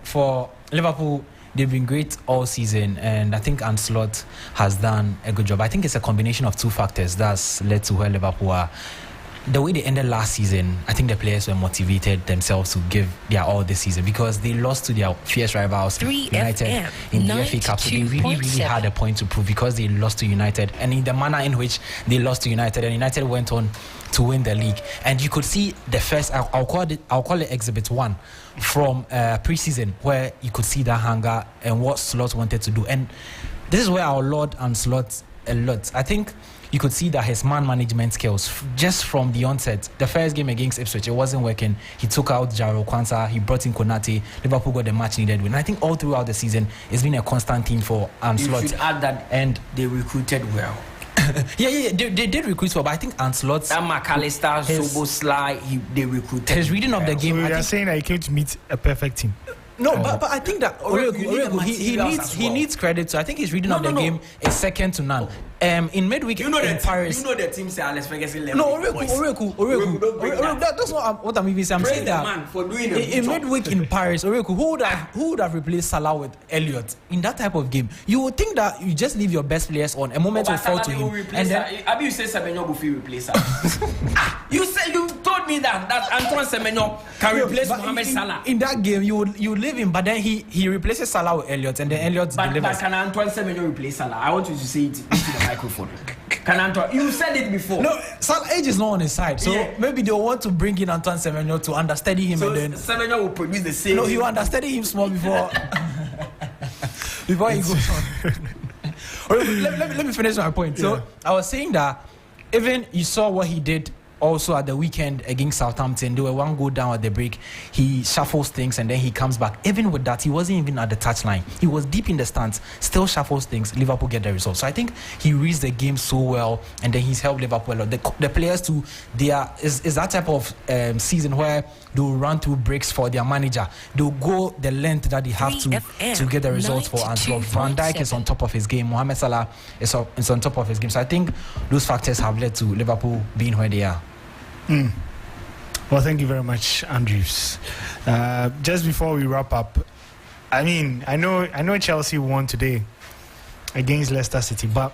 for Liverpool, they've been great all season, and I think Ancelotti has done a good job. I think it's a combination of two factors that's led to where Liverpool are. The way they ended last season, I think the players were motivated themselves to give their all this season because they lost to their fierce rivals, United, in the FA Cup. So they really had a point to prove because they lost to United, and in the manner in which they lost to United, and United went on to win the league. And you could see the first, I'll call it Exhibit 1 from pre-season, where you could see that hunger and what Slot wanted to do. And this is where our Lord and Slot a lot. I think you could see that his man management skills just from the onset. The first game against Ipswich, it wasn't working. He took out Jaro Kwanzaa, he brought in Konate. Liverpool got the match needed win. I think all throughout the season, it's been a constant theme for Ancelotti. You should add that, and they recruited well. They did recruit well, but I think Ancelotti, McAllister, Szoboszlai, they recruited. His reading of the game. So you are saying that he came to meet a perfect team. No, but I think that he needs credit. So I think his reading of the game is second to none. In midweek in Paris, you know the team say Alex Ferguson left. No, Owuraku. That's not what I'm even saying. I'm saying that man for doing in midweek in Paris, Owuraku, who would have replaced Salah with Elliott in that type of game? You would think that you just leave your best players on. A moment will fall to him, and then Abi, you say Semenyo will replace Salah. You told me that Antoine Semenyo can replace Mohamed Salah. In that game, you would leave him, but then he replaces Salah with Elliott, and then Elliott delivers. But can Antoine Semenyo replace Salah? I want you to say it into the microphone. Can Antoine? You said it before. No, Salah age is not on his side, so maybe they want to bring in Antoine Semenyo to understudy him, so and then Semenyo will produce the same. No, he will understudy him small before he goes on. Let me finish my point. So I was saying that even you saw what he did also at the weekend against Southampton. They were one goal down at the break. He shuffles things and then he comes back. Even with that, he wasn't even at the touchline. He was deep in the stands, still shuffles things. Liverpool get the result. So I think he reads the game so well, and then he's helped Liverpool a lot. The players too, is that type of season where they'll run through breaks for their manager. They'll go the length that they have to get the results for Ancelotti. Van Dijk is on top of his game. Mohamed Salah is on top of his game. So I think those factors have led to Liverpool being where they are. Well, thank you very much, Andrews. Just before we wrap up, I mean, I know Chelsea won today against Leicester City, but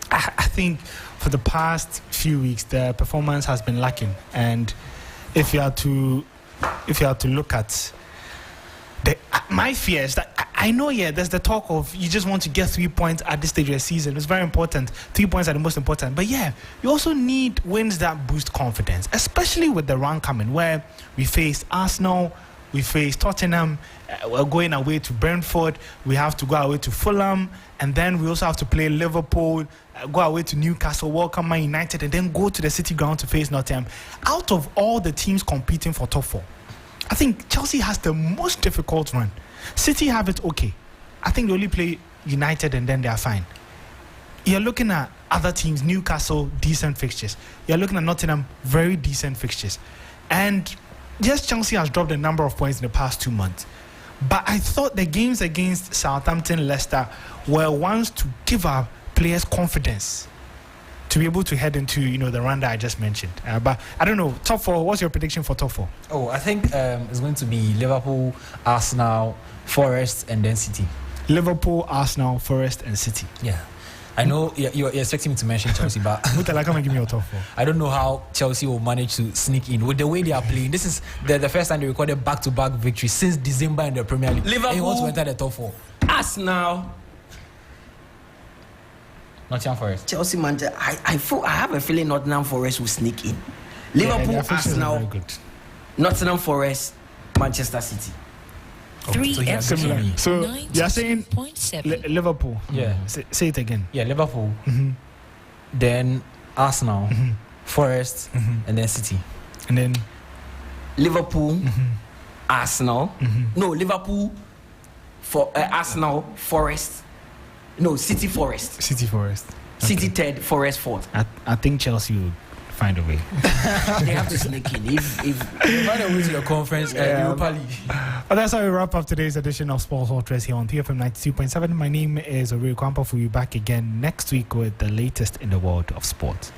I think for the past few weeks the performance has been lacking. And if you are to look at my fear is that I know, there's the talk of you just want to get 3 points at this stage of the season. It's very important. 3 points are the most important. But you also need wins that boost confidence, especially with the run coming, where we face Arsenal, we face Tottenham, we're going away to Brentford, we have to go away to Fulham, and then we also have to play Liverpool, go away to Newcastle, welcome Man United, and then go to the City ground to face Nottingham. Out of all the teams competing for top 4, I think Chelsea has the most difficult run. City have it okay. I think they only play United and then they are fine. You're looking at other teams, Newcastle, decent fixtures. You're looking at Nottingham, very decent fixtures. And yes, Chelsea has dropped a number of points in the past 2 months. But I thought the games against Southampton, Leicester were ones to give our players confidence to be able to head into the run that I just mentioned. But I don't know, top 4, what's your prediction for top 4? Oh, I think it's going to be Liverpool, Arsenal, Forest, and then City. Liverpool, Arsenal, Forest, and City. Yeah. I know you're expecting me to mention Chelsea, but Mutala, come and give me your top 4. I don't know how Chelsea will manage to sneak in with the way they are playing. This is the first time they recorded back-to-back victories since December in the Premier League. Liverpool, and he wants to enter the top 4. Arsenal, Nottingham Forest, Chelsea, Manchester. I have a feeling Nottingham Forest will sneak in. Liverpool, Arsenal, Nottingham Forest, Manchester City. 3FM. So you're saying Liverpool? Yeah. Say it again. Yeah, Liverpool. Then Arsenal, Forest, and then City. And then Liverpool, Arsenal. No, Liverpool, for Arsenal, Forest. No, City, Forest. City, Forest. City third, Forest fourth. I think Chelsea would find a way. They have to sneak in. If find a way to the conference, Europa League. But that's how we wrap up today's edition of Sports Fortress here on 3FM 92.7. My name is Owuraku Ampofo. We'll be back again next week with the latest in the world of sports.